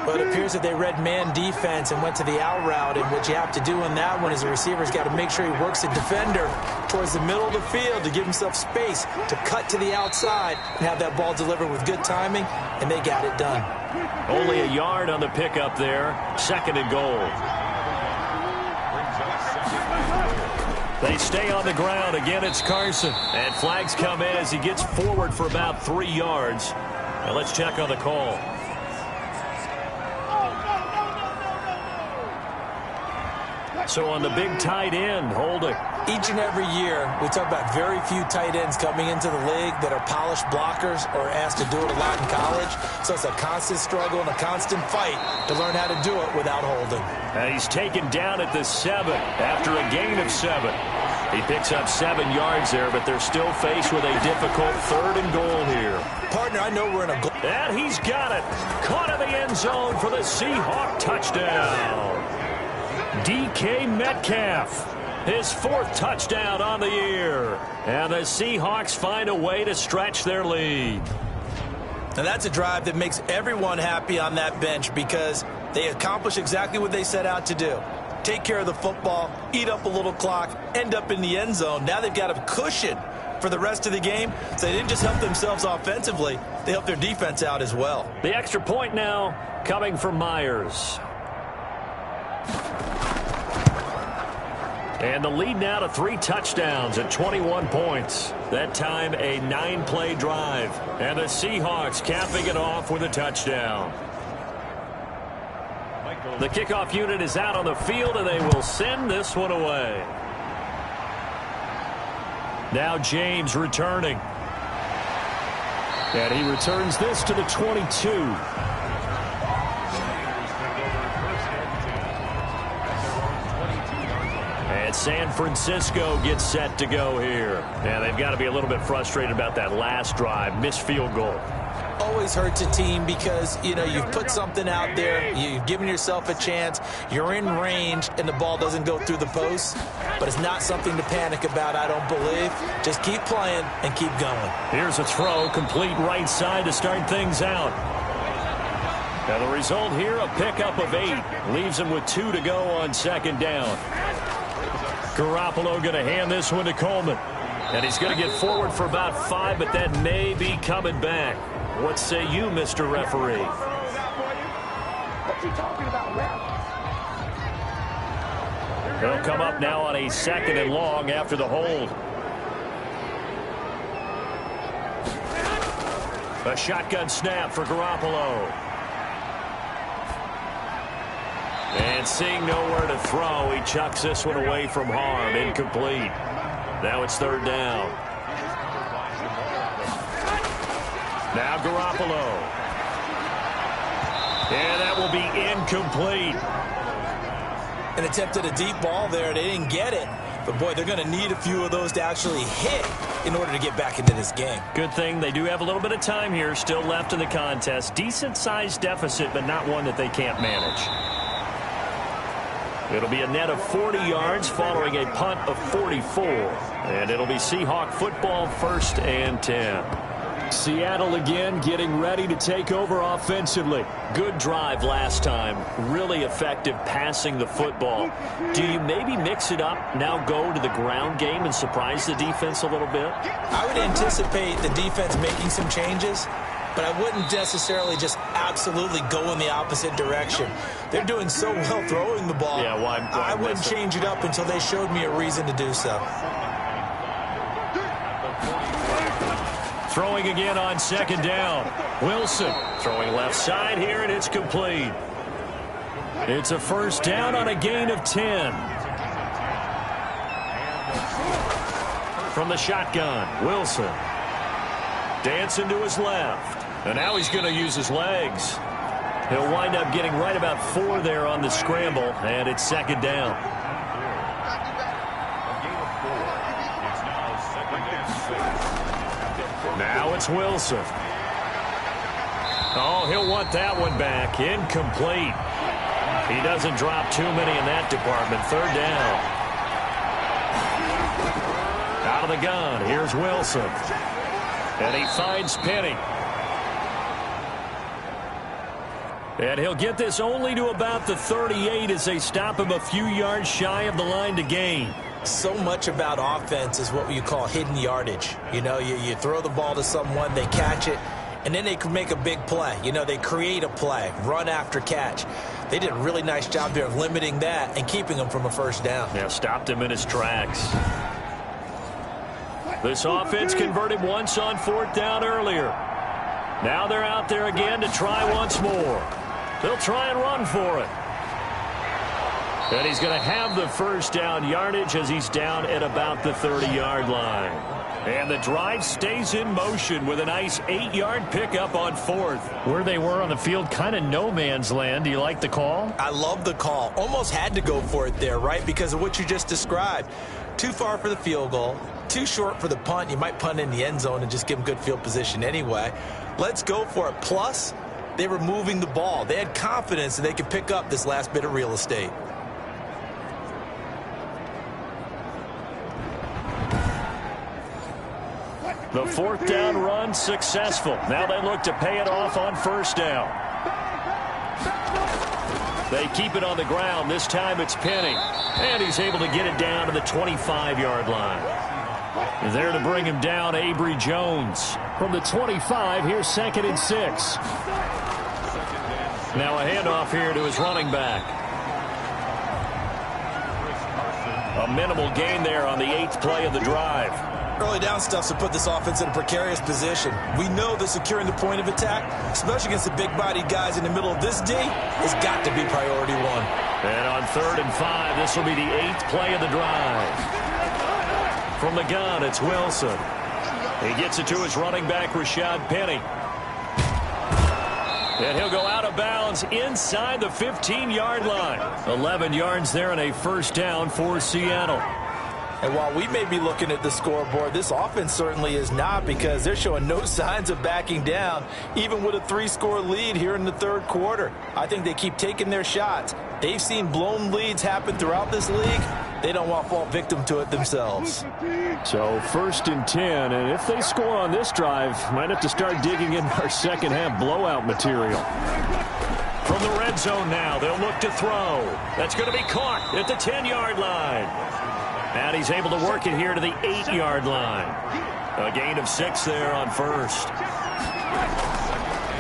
But it appears that they read man defense and went to the out route, and what you have to do in that one is the receiver's got to make sure he works the defender towards the middle of the field to give himself space to cut to the outside and have that ball delivered with good timing, and they got it done. Only a yard on the pickup there. 2nd and goal. They stay on the ground. Again, it's Carson. And flags come in as he gets forward for about 3 yards. Now let's check on the call. So on the big tight end, holding. Each and every year, we talk about very few tight ends coming into the league that are polished blockers or asked to do it a lot in college. So it's a constant struggle and a constant fight to learn how to do it without holding. And he's taken down at the 7 after a gain of 7. He picks up 7 yards there, but they're still faced with a difficult 3rd and goal here. Partner, I know we're in a goal. And he's got it. Caught in the end zone for the Seahawk touchdown. DK Metcalf, his 4th touchdown on the year. And the Seahawks find a way to stretch their lead. And that's a drive that makes everyone happy on that bench because they accomplish exactly what they set out to do. Take care of the football, eat up a little clock, end up in the end zone. Now they've got a cushion for the rest of the game. So they didn't just help themselves offensively, they helped their defense out as well. The extra point now coming from Myers. And the lead now to 3 touchdowns at 21 points. That time a 9-play drive. And the Seahawks capping it off with a touchdown. The kickoff unit is out on the field, and they will send this one away. Now James returning. And he returns this to the 22. San Francisco gets set to go here. And they've got to be a little bit frustrated about that last drive. Missed field goal. always hurts a team because, you know, you've put something out there, you've given yourself a chance, you're in range, and the ball doesn't go through the post. But it's not something to panic about, I don't believe. Just keep playing and keep going. Here's a throw, complete right side to start things out. And the result here, a pickup of 8. Leaves him with 2 to go on second down. Garoppolo going to hand this one to Coleman. And he's going to get forward for about 5, but that may be coming back. What say you, Mr. Referee? What you talking about, ref? He'll come up now on a 2nd and long after the hold. A shotgun snap for Garoppolo. And seeing nowhere to throw, he chucks this one away from harm. Incomplete. Now it's 3rd down. Now Garoppolo. And that will be incomplete. An attempt at a deep ball there. They didn't get it. But, boy, they're going to need a few of those to actually hit in order to get back into this game. Good thing they do have a little bit of time here still left in the contest. Decent-sized deficit, but not one that they can't manage. It'll be a net of 40 yards following a punt of 44. And it'll be Seahawk football, 1st and 10. Seattle again getting ready to take over offensively. Good drive last time. Really effective passing the football. Do you maybe mix it up, now go to the ground game and surprise the defense a little bit? I would anticipate the defense making some changes, but I wouldn't necessarily just absolutely go in the opposite direction. They're doing so well throwing the ball. Yeah, why I wouldn't change it up until they showed me a reason to do so. Throwing again on 2nd down. Wilson throwing left side here, and it's complete. It's a 1st down on a gain of 10. From the shotgun, Wilson. Dancing to his left. And now he's going to use his legs. He'll wind up getting right about 4 there on the scramble, and it's 2nd down. Now it's Wilson. Oh, he'll want that one back. Incomplete. He doesn't drop too many in that department. 3rd down. Out of the gun. Here's Wilson. And he finds Penny. And he'll get this only to about the 38 as they stop him a few yards shy of the line to gain. So much about offense is what you call hidden yardage. You know, you throw the ball to someone, they catch it, and then they can make a big play. You know, they create a play, run after catch. They did a really nice job there of limiting that and keeping him from a 1st down. Yeah, stopped him in his tracks. This offense converted once on 4th down earlier. Now they're out there again to try once more. They'll try and run for it. And he's going to have the 1st down yardage as he's down at about the 30-yard line. And the drive stays in motion with a nice 8-yard pickup on 4th. Where they were on the field, kind of no man's land. Do you like the call? I love the call. Almost had to go for it there, right, because of what you just described. Too far for the field goal, too short for the punt. You might punt in the end zone and just give them good field position anyway. Let's go for it. Plus, they were moving the ball. They had confidence that they could pick up this last bit of real estate. The 4th down run successful. Now they look to pay it off on 1st down. They keep it on the ground. This time it's Penny. And he's able to get it down to the 25-yard line. There to bring him down, Avery Jones. From the 25, here's 2nd and 6. Now a handoff here to his running back. A minimal gain there on the 8th play of the drive. Early down stuff to put this offense in a precarious position. We know that securing the point of attack, especially against the big-bodied guys in the middle of this D, has got to be priority 1. And on 3rd and 5, this will be the 8th play of the drive. From the gun, it's Wilson. He gets it to his running back, Rashad Penny. And he'll go out of bounds inside the 15-yard line. 11 yards there and a 1st down for Seattle. And while we may be looking at the scoreboard, this offense certainly is not, because they're showing no signs of backing down, even with a 3-score lead here in the third quarter. I think they keep taking their shots. They've seen blown leads happen throughout this league. They don't want to fall victim to it themselves. So 1st and 10, and if they score on this drive, might have to start digging in our second half blowout material. From the red zone now, they'll look to throw. That's going to be caught at the 10-yard line. And he's able to work it here to the 8-yard line. A gain of 6 there on first.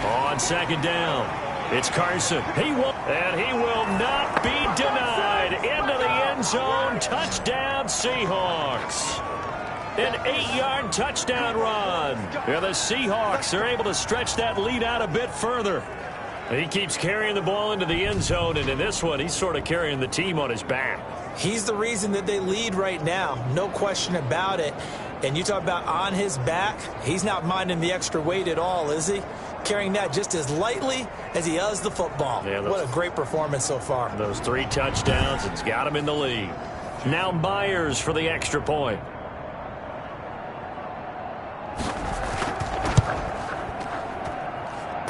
On second down, it's Carson. He will not be denied. Into the end zone. Touchdown, Seahawks. An 8-yard touchdown run. And the Seahawks are able to stretch that lead out a bit further. He keeps carrying the ball into the end zone, and in this one, he's sort of carrying the team on his back. He's the reason that they lead right now. No question about it. And you talk about on his back, he's not minding the extra weight at all, is he? Carrying that just as lightly as he does the football. Yeah, what a great performance so far. Those 3 touchdowns, it's got him in the lead. Now Myers for the extra point.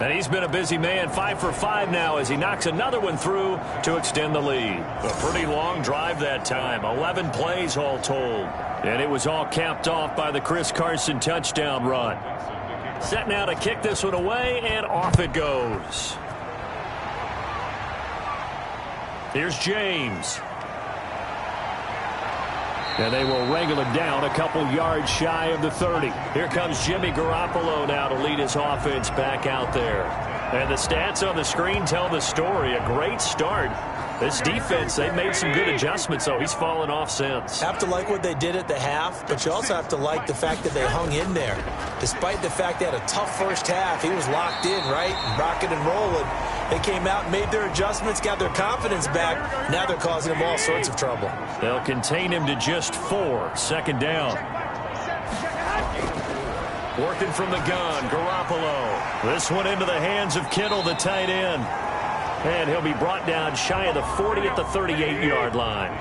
And he's been a busy man, 5 for 5 now as he knocks another one through to extend the lead. A pretty long drive that time, 11 plays all told. And it was all capped off by the Chris Carson touchdown run. Set now to kick this one away, and off it goes. Here's James. And they will wrangle him down a couple yards shy of the 30. Here comes Jimmy Garoppolo now to lead his offense back out there. And the stats on the screen tell the story. A great start. This defense, they've made some good adjustments, so he's fallen off since. Have to like what they did at the half, but you also have to like the fact that they hung in there. Despite the fact they had a tough first half, he was locked in, right? Rocking and rolling. They came out and made their adjustments, got their confidence back. Now they're causing him all sorts of trouble. They'll contain him to just 4. Second down. Working from the gun, Garoppolo. This one into the hands of Kittle, the tight end. And he'll be brought down shy of the 40 at the 38-yard line.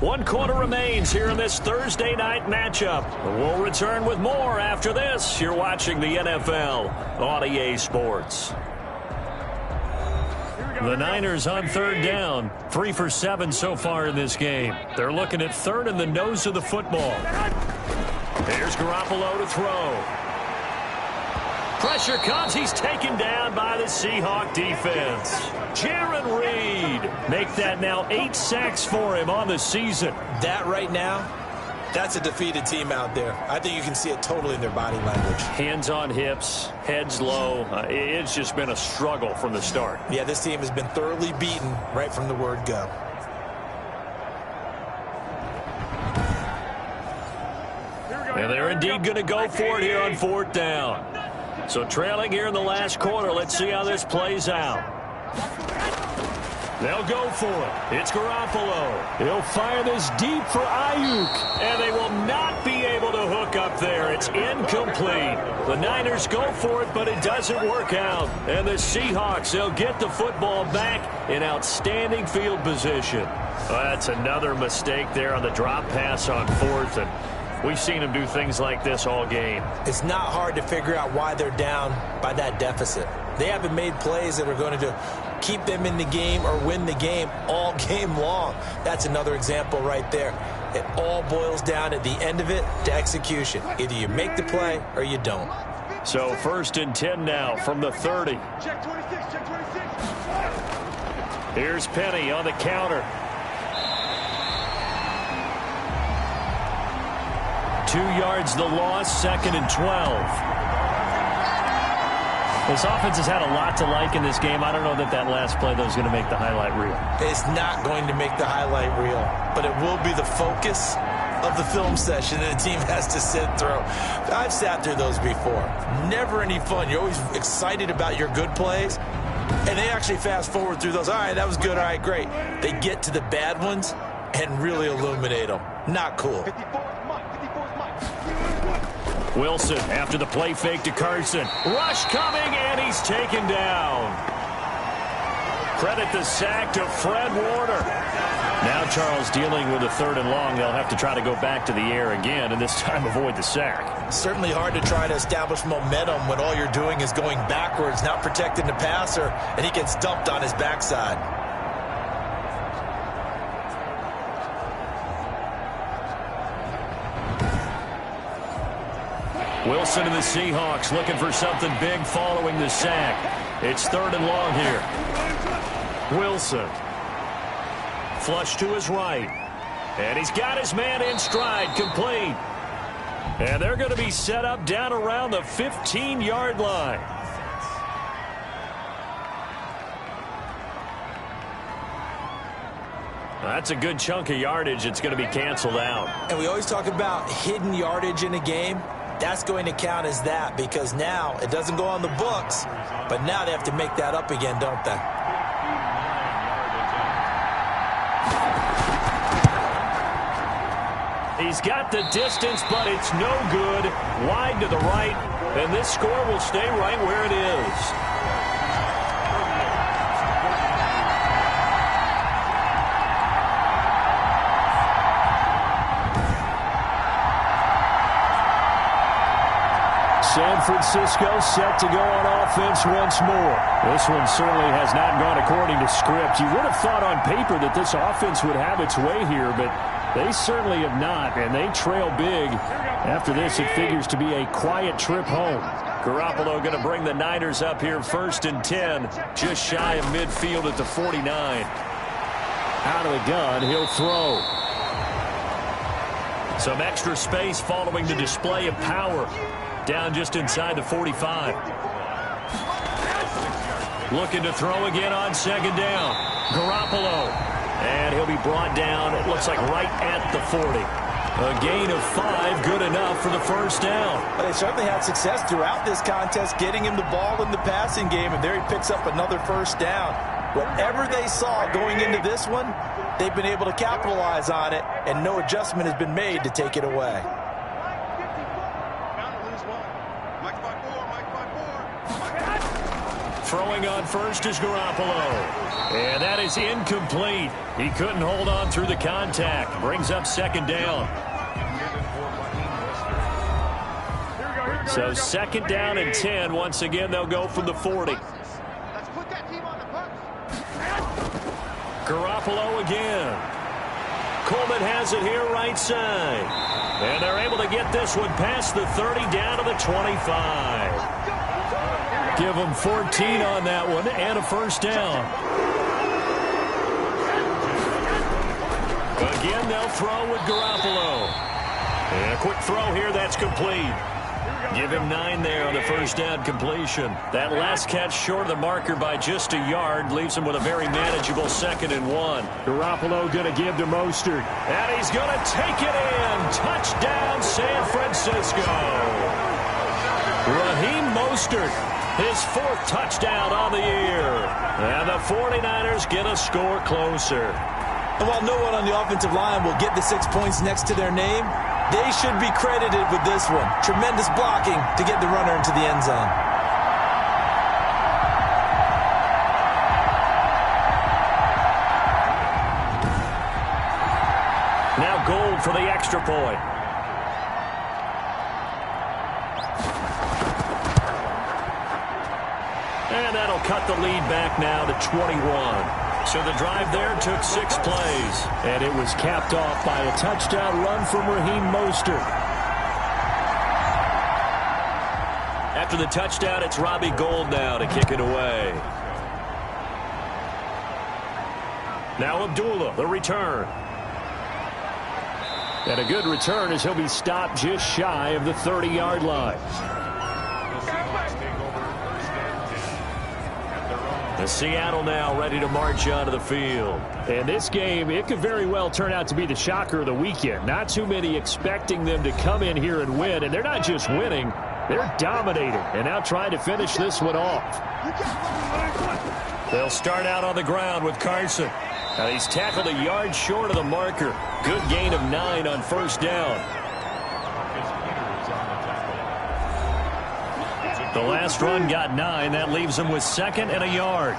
One quarter remains here in this Thursday night matchup. We'll return with more after this. You're watching the NFL on EA Sports. The Niners on third down, 3 for 7 so far in this game. They're looking at third in the nose of the football. Here's Garoppolo to throw. Pressure comes. He's taken down by the Seahawk defense. Jaron Reed. Make that now 8 sacks for him on the season. That right now, that's a defeated team out there. I think you can see it totally in their body language. Hands on hips, heads low. It's just been a struggle from the start. Yeah, this team has been thoroughly beaten right from the word go. And they're indeed going to go for it here on 4th down. So trailing here in the last quarter. Let's see how this plays out. They'll go for it. It's Garoppolo. He'll fire this deep for Ayuk. And they will not be able to hook up there. It's incomplete. The Niners go for it, but it doesn't work out. And the Seahawks, they'll get the football back in outstanding field position. Well, that's another mistake there on the drop pass on 4th. And we've seen them do things like this all game. It's not hard to figure out why they're down by that deficit. They haven't made plays that are going to keep them in the game or win the game all game long. That's another example right there. It all boils down at the end of it to execution. Either you make the play or you don't. So 1st and 10 now from the 30. Check 26, check 26. Here's Penny on the counter. 2 yards the loss, 2nd and 12. This offense has had a lot to like in this game. I don't know that last play, though, is going to make the highlight reel. It's not going to make the highlight reel, but it will be the focus of the film session that the team has to sit through. I've sat through those before. Never any fun. You're always excited about your good plays, and they actually fast forward through those. All right, that was good. All right, great. They get to the bad ones and really illuminate them. Not cool. Wilson after the play fake to Carson. Rush coming, and he's taken down. Credit the sack to Fred Warner. Now Charles dealing with a 3rd and long. They'll have to try to go back to the air again, and this time avoid the sack. Certainly hard to try to establish momentum when all you're doing is going backwards, not protecting the passer, and he gets dumped on his backside. Wilson and the Seahawks looking for something big following the sack. It's 3rd and long here. Wilson. Flush to his right. And he's got his man in stride, complete. And they're going to be set up down around the 15-yard line. That's a good chunk of yardage. It's going to be canceled out. And we always talk about hidden yardage in a game. That's going to count as that because now it doesn't go on the books, but now they have to make that up again, don't they? He's got the distance, but it's no good. Wide to the right, and this score will stay right where it is. San Francisco set to go on offense once more. This one certainly has not gone according to script. You would have thought on paper that this offense would have its way here, but they certainly have not, and they trail big. After this, it figures to be a quiet trip home. Garoppolo going to bring the Niners up here 1st and 10, just shy of midfield at the 49. Out of the gun, he'll throw. Some extra space following the display of power. Down just inside the 45. Looking to throw again on 2nd down. Garoppolo. And he'll be brought down, it looks like right at the 40. A gain of 5, good enough for the 1st down. Well, they certainly had success throughout this contest getting him the ball in the passing game, and there he picks up another 1st down. Whatever they saw going into this one, they've been able to capitalize on it, and no adjustment has been made to take it away. Throwing on 1st is Garoppolo. And that is incomplete. He couldn't hold on through the contact. Brings up 2nd down. So 2nd down and 10. Once again, they'll go from the 40. Garoppolo again. Coleman has it here right side. And they're able to get this one past the 30 down to the 25. Give them 14 on that one and a 1st down. Again, they'll throw with Garoppolo. And a quick throw here, that's complete. Give him 9 there on the 1st down completion. That last catch short of the marker by just a yard leaves him with a very manageable 2nd and 1. Garoppolo going to give to Mostert. And he's going to take it in. Touchdown, San Francisco. Raheem Mostert. His 4th touchdown on the year. And the 49ers get a score closer. And while no one on the offensive line will get the 6 points next to their name, they should be credited with this one. Tremendous blocking to get the runner into the end zone. Now Gold for the extra point. And that'll cut the lead back now to 21. So the drive there took 6 plays. And it was capped off by a touchdown run from Raheem Mostert. After the touchdown, it's Robbie Gould now to kick it away. Now Abdullah, the return. And a good return as he'll be stopped just shy of the 30-yard line. The Seattle now ready to march onto the field. And this game, it could very well turn out to be the shocker of the weekend. Not too many expecting them to come in here and win. And they're not just winning, they're dominating. And now trying to finish this one off. They'll start out on the ground with Carson. Now he's tackled a yard short of the marker. Good gain of 9 on 1st down. The last run got 9. That leaves him with 2nd and a yard.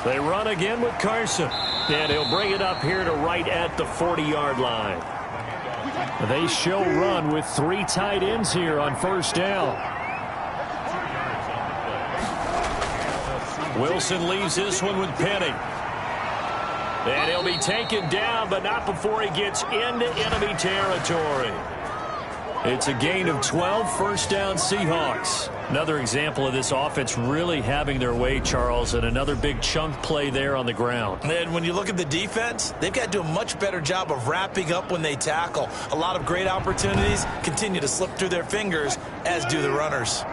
They run again with Carson. And he'll bring it up here to right at the 40-yard line. They show run with 3 tight ends here on first down. Wilson leaves this one with Penny. And he'll be taken down, but not before he gets into enemy territory. It's a gain of 12, first down Seahawks. Another example of this offense really having their way, Charles, and another big chunk play there on the ground. And when you look at the defense, they've got to do a much better job of wrapping up when they tackle. A lot of great opportunities continue to slip through their fingers, as do the runners.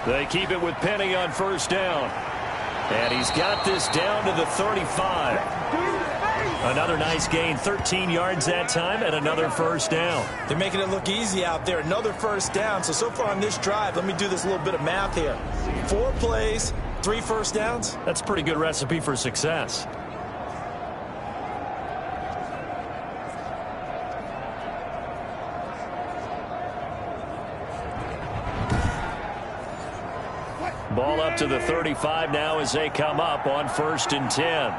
They keep it with Penny on first down. And he's got this down to the 35. Another nice gain, 13 yards that time, and another first down. They're making it look easy out there. Another first down. So far on this drive, let me do this little bit of math here. 4 plays, 3 first downs. That's a pretty good recipe for success. Ball up to the 35 now as they come up on 1st and 10.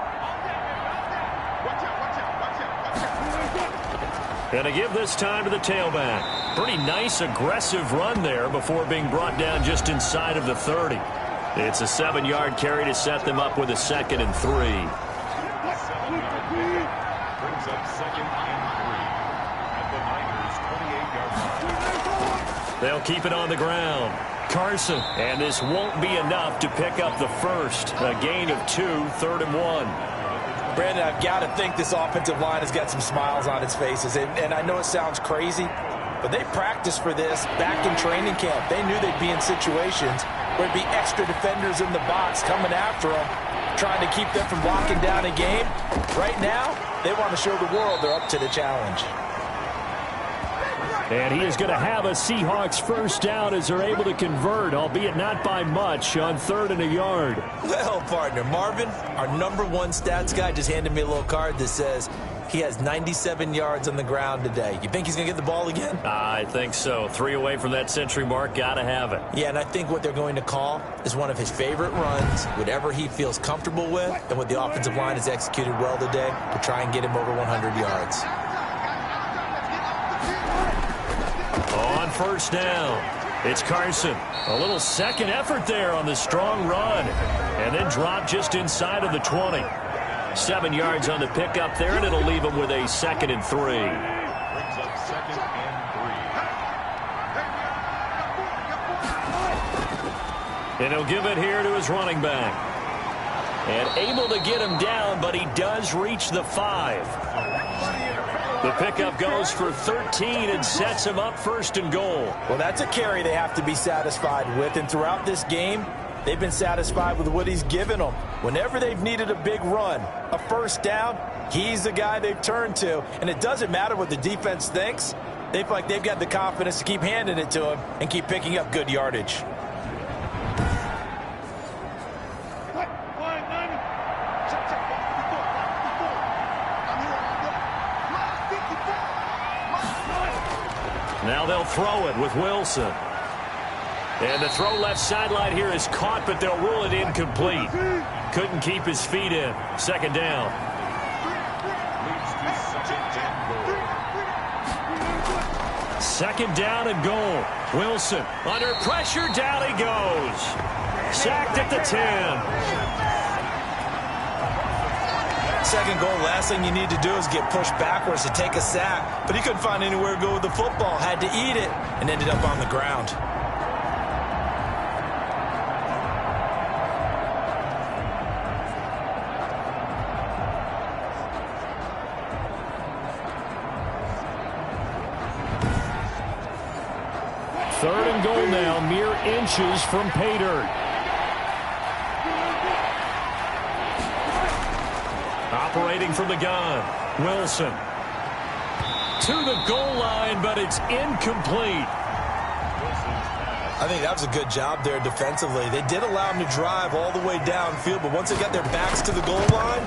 And to give this time to the tailback. Pretty nice, aggressive run there before being brought down just inside of the 30. It's a 7-yard carry to set them up with a 2nd and 3. Brings up 2nd and 3 at the Niners' 28-yard line. They'll keep it on the ground. Carson, and this won't be enough to pick up the first. A gain of 2, 3rd and 1. Brandon, I've got to think this offensive line has got some smiles on its faces. And I know it sounds crazy, but they practiced for this back in training camp. They knew they'd be in situations where it'd be extra defenders in the box coming after them, trying to keep them from locking down a game. Right now, they want to show the world they're up to the challenge. And he is going to have a Seahawks first down as they're able to convert, albeit not by much, on 3rd and a yard. Well, partner, Marvin, our #1 stats guy, just handed me a little card that says he has 97 yards on the ground today. You think he's going to get the ball again? I think so. 3 away from that century mark. Got to have it. Yeah, and I think what they're going to call is one of his favorite runs, whatever he feels comfortable with, and what the offensive line has executed well today to try and get him over 100 yards. On first down, it's Carson. A little second effort there on the strong run. And then drop just inside of the 20. 7 yards on the pickup there, and it'll leave him with a 2nd and 3. Brings up 2nd and 3. And he'll give it here to his running back. And able to get him down, but he does reach the 5. The pickup goes for 13 and sets him up 1st and goal. Well, that's a carry they have to be satisfied with, and throughout this game, they've been satisfied with what he's given them. Whenever they've needed a big run, a first down, he's the guy they've turned to, and it doesn't matter what the defense thinks. They feel like they've got the confidence to keep handing it to him and keep picking up good yardage. Now they'll throw it with Wilson. And the throw left sideline here is caught, but they'll rule it incomplete. Couldn't keep his feet in. 2nd down. Leads to 2nd and goal. 2nd down and goal. Wilson under pressure. Down he goes. Sacked at the 10. 2nd goal, last thing you need to do is get pushed backwards to take a sack. But he couldn't find anywhere to go with the football. Had to eat it and ended up on the ground. Third and goal now, mere inches from pay dirt. Operating from the gun. Wilson. To the goal line, but it's incomplete. I think that was a good job there defensively. They did allow him to drive all the way downfield, but once they got their backs to the goal line,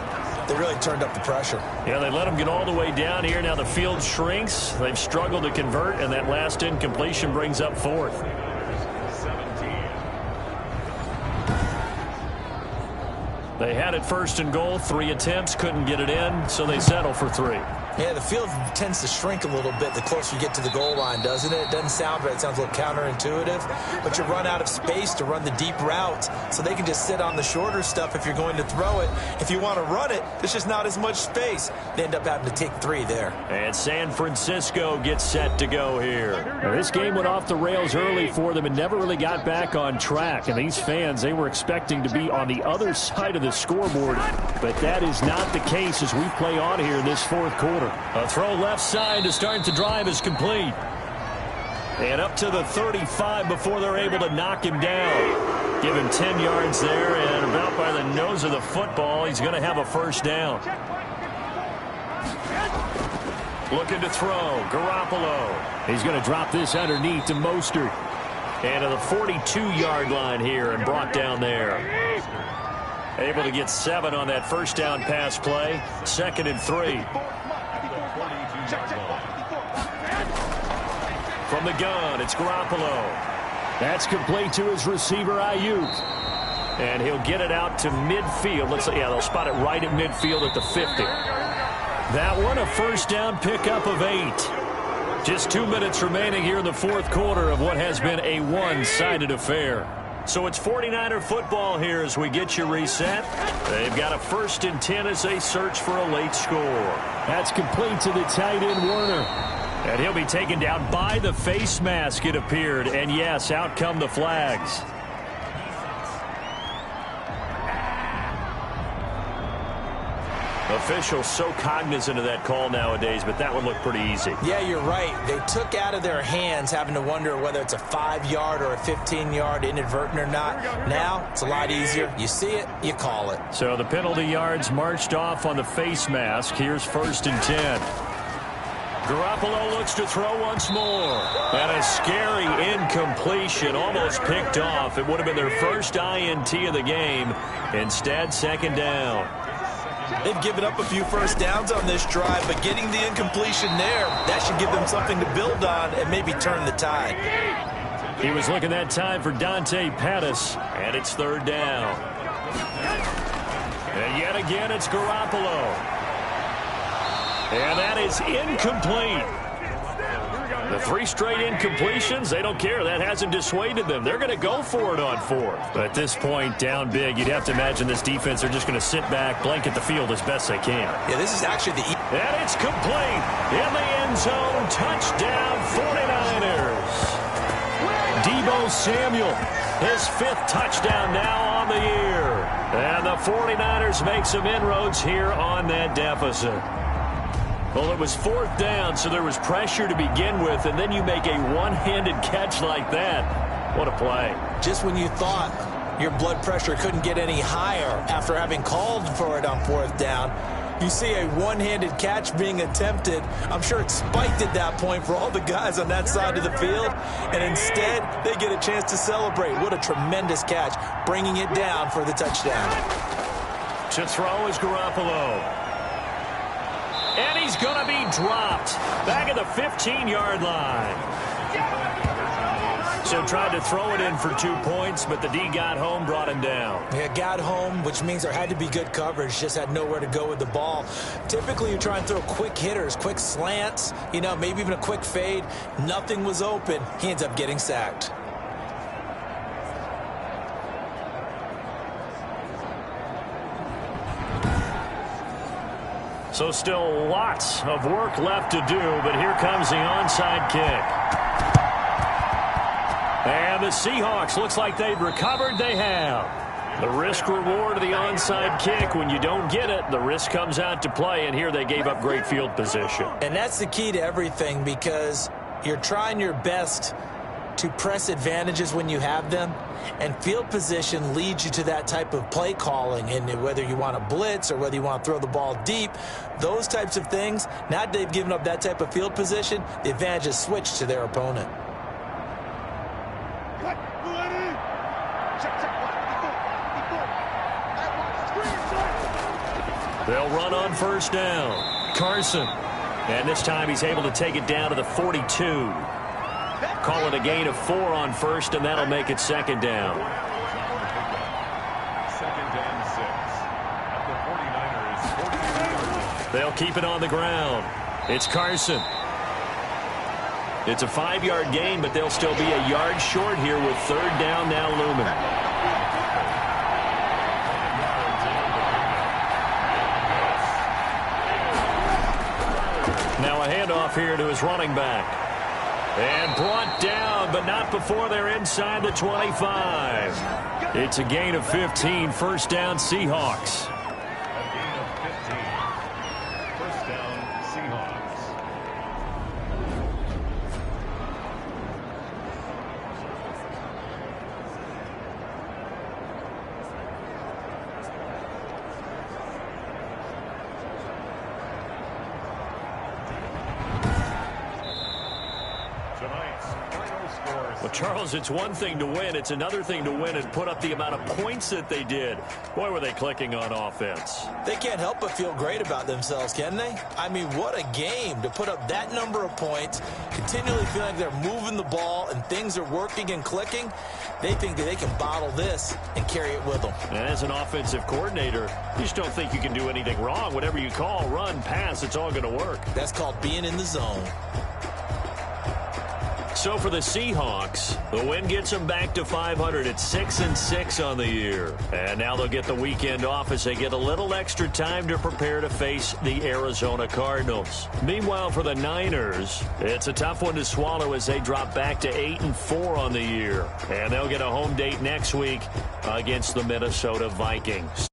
They really turned up the pressure. Yeah, they let them get all the way down here. Now the field shrinks. They've struggled to convert, and that last incompletion brings up fourth. 17. They had it first and goal. 3 attempts, couldn't get it in, so they settle for 3. Yeah, the field tends to shrink a little bit the closer you get to the goal line, doesn't it? It doesn't sound right. It sounds a little counterintuitive. But you run out of space to run the deep routes, so they can just sit on the shorter stuff if you're going to throw it. If you want to run it, there's just not as much space. They end up having to take 3 there. And San Francisco gets set to go here. Now, this game went off the rails early for them and never really got back on track. And these fans, they were expecting to be on the other side of the scoreboard. But that is not the case as we play on here in this fourth quarter. A throw left side to start the drive is complete. And up to the 35 before they're able to knock him down. Give him 10 yards there, and about by the nose of the football, he's going to have a first down. Looking to throw, Garoppolo. He's going to drop this underneath to Mostert. And to the 42-yard line here and brought down there. Able to get 7 on that first down pass play. 2nd and 3. From the gun, it's Garoppolo. That's complete to his receiver, Ayuk. And he'll get it out to midfield. Yeah, they'll spot it right at midfield at the 50. That one, a first down pickup of 8. Just 2 minutes remaining here in the fourth quarter of what has been a one-sided affair. So it's 49er football here as we get you reset. They've got a 1st and 10 as they search for a late score. That's complete to the tight end, Werner. And he'll be taken down by the face mask, it appeared. And yes, out come the flags. Officials so cognizant of that call nowadays, but that one looked pretty easy. Yeah, you're right. They took out of their hands having to wonder whether it's a 5-yard or a 15-yard inadvertent or not. Now, it's a lot easier. You see it, you call it. So the penalty yards marched off on the face mask. Here's 1st and 10. Garoppolo looks to throw once more. And a scary incompletion, almost picked off. It would have been their first INT of the game. Instead, 2nd down. They've given up a few first downs on this drive, but getting the incompletion there, that should give them something to build on and maybe turn the tide. He was looking that time for Dante Pettis, and it's 3rd down. And yet again, it's Garoppolo. And that is incomplete. The 3 straight incompletions, they don't care. That hasn't dissuaded them. They're going to go for it on 4th. But at this point, down big, you'd have to imagine this defense are just going to sit back, blanket the field as best they can. Yeah, this is actually the... And it's complete. In the end zone, touchdown 49ers. Deebo Samuel, his 5th touchdown now on the year. And the 49ers make some inroads here on that deficit. Well, it was 4th down, so there was pressure to begin with, and then you make a one-handed catch like that. What a play. Just when you thought your blood pressure couldn't get any higher after having called for it on 4th down, you see a one-handed catch being attempted. I'm sure it spiked at that point for all the guys on that side of the field, and instead they get a chance to celebrate. What a tremendous catch, bringing it down for the touchdown. To throw is Garoppolo. And he's going to be dropped back at the 15-yard line. So tried to throw it in for 2 points, but the D got home, brought him down. Yeah, got home, which means there had to be good coverage. Just had nowhere to go with the ball. Typically, you try and throw quick hitters, quick slants, maybe even a quick fade. Nothing was open. He ends up getting sacked. So still lots of work left to do, but here comes the onside kick. And the Seahawks, looks like they've recovered. They have. The risk reward of the onside kick, when you don't get it, the risk comes out to play, and here they gave up great field position. And that's the key to everything, because you're trying your best to press advantages when you have them, and field position leads you to that type of play calling. And whether you want to blitz or whether you want to throw the ball deep, those types of things, now that they've given up that type of field position, the advantage is switched to their opponent. They'll run on first down. Carson. And this time he's able to take it down to the 42. Call it a gain of 4 on first, and that'll make it second down. Second and 6 at the 49ers' 40. They'll keep it on the ground. It's Carson. It's a 5-yard gain, but they'll still be a yard short here with third down now looming. Now a handoff here to his running back. And brought down, but not before they're inside the 25. It's a gain of 15, first down Seahawks. A gain of 15. First down, Seahawks. Well, Charles, it's one thing to win. It's another thing to win and put up the amount of points that they did. Boy, were they clicking on offense. They can't help but feel great about themselves, can they? I mean, what a game to put up that number of points, continually feeling like they're moving the ball and things are working and clicking. They think that they can bottle this and carry it with them. And as an offensive coordinator, you just don't think you can do anything wrong. Whatever you call, run, pass, it's all going to work. That's called being in the zone. So for the Seahawks, the win gets them back to 500 at 6-6 on the year. And now they'll get the weekend off as they get a little extra time to prepare to face the Arizona Cardinals. Meanwhile, for the Niners, it's a tough one to swallow as they drop back to 8-4 on the year. And they'll get a home date next week against the Minnesota Vikings.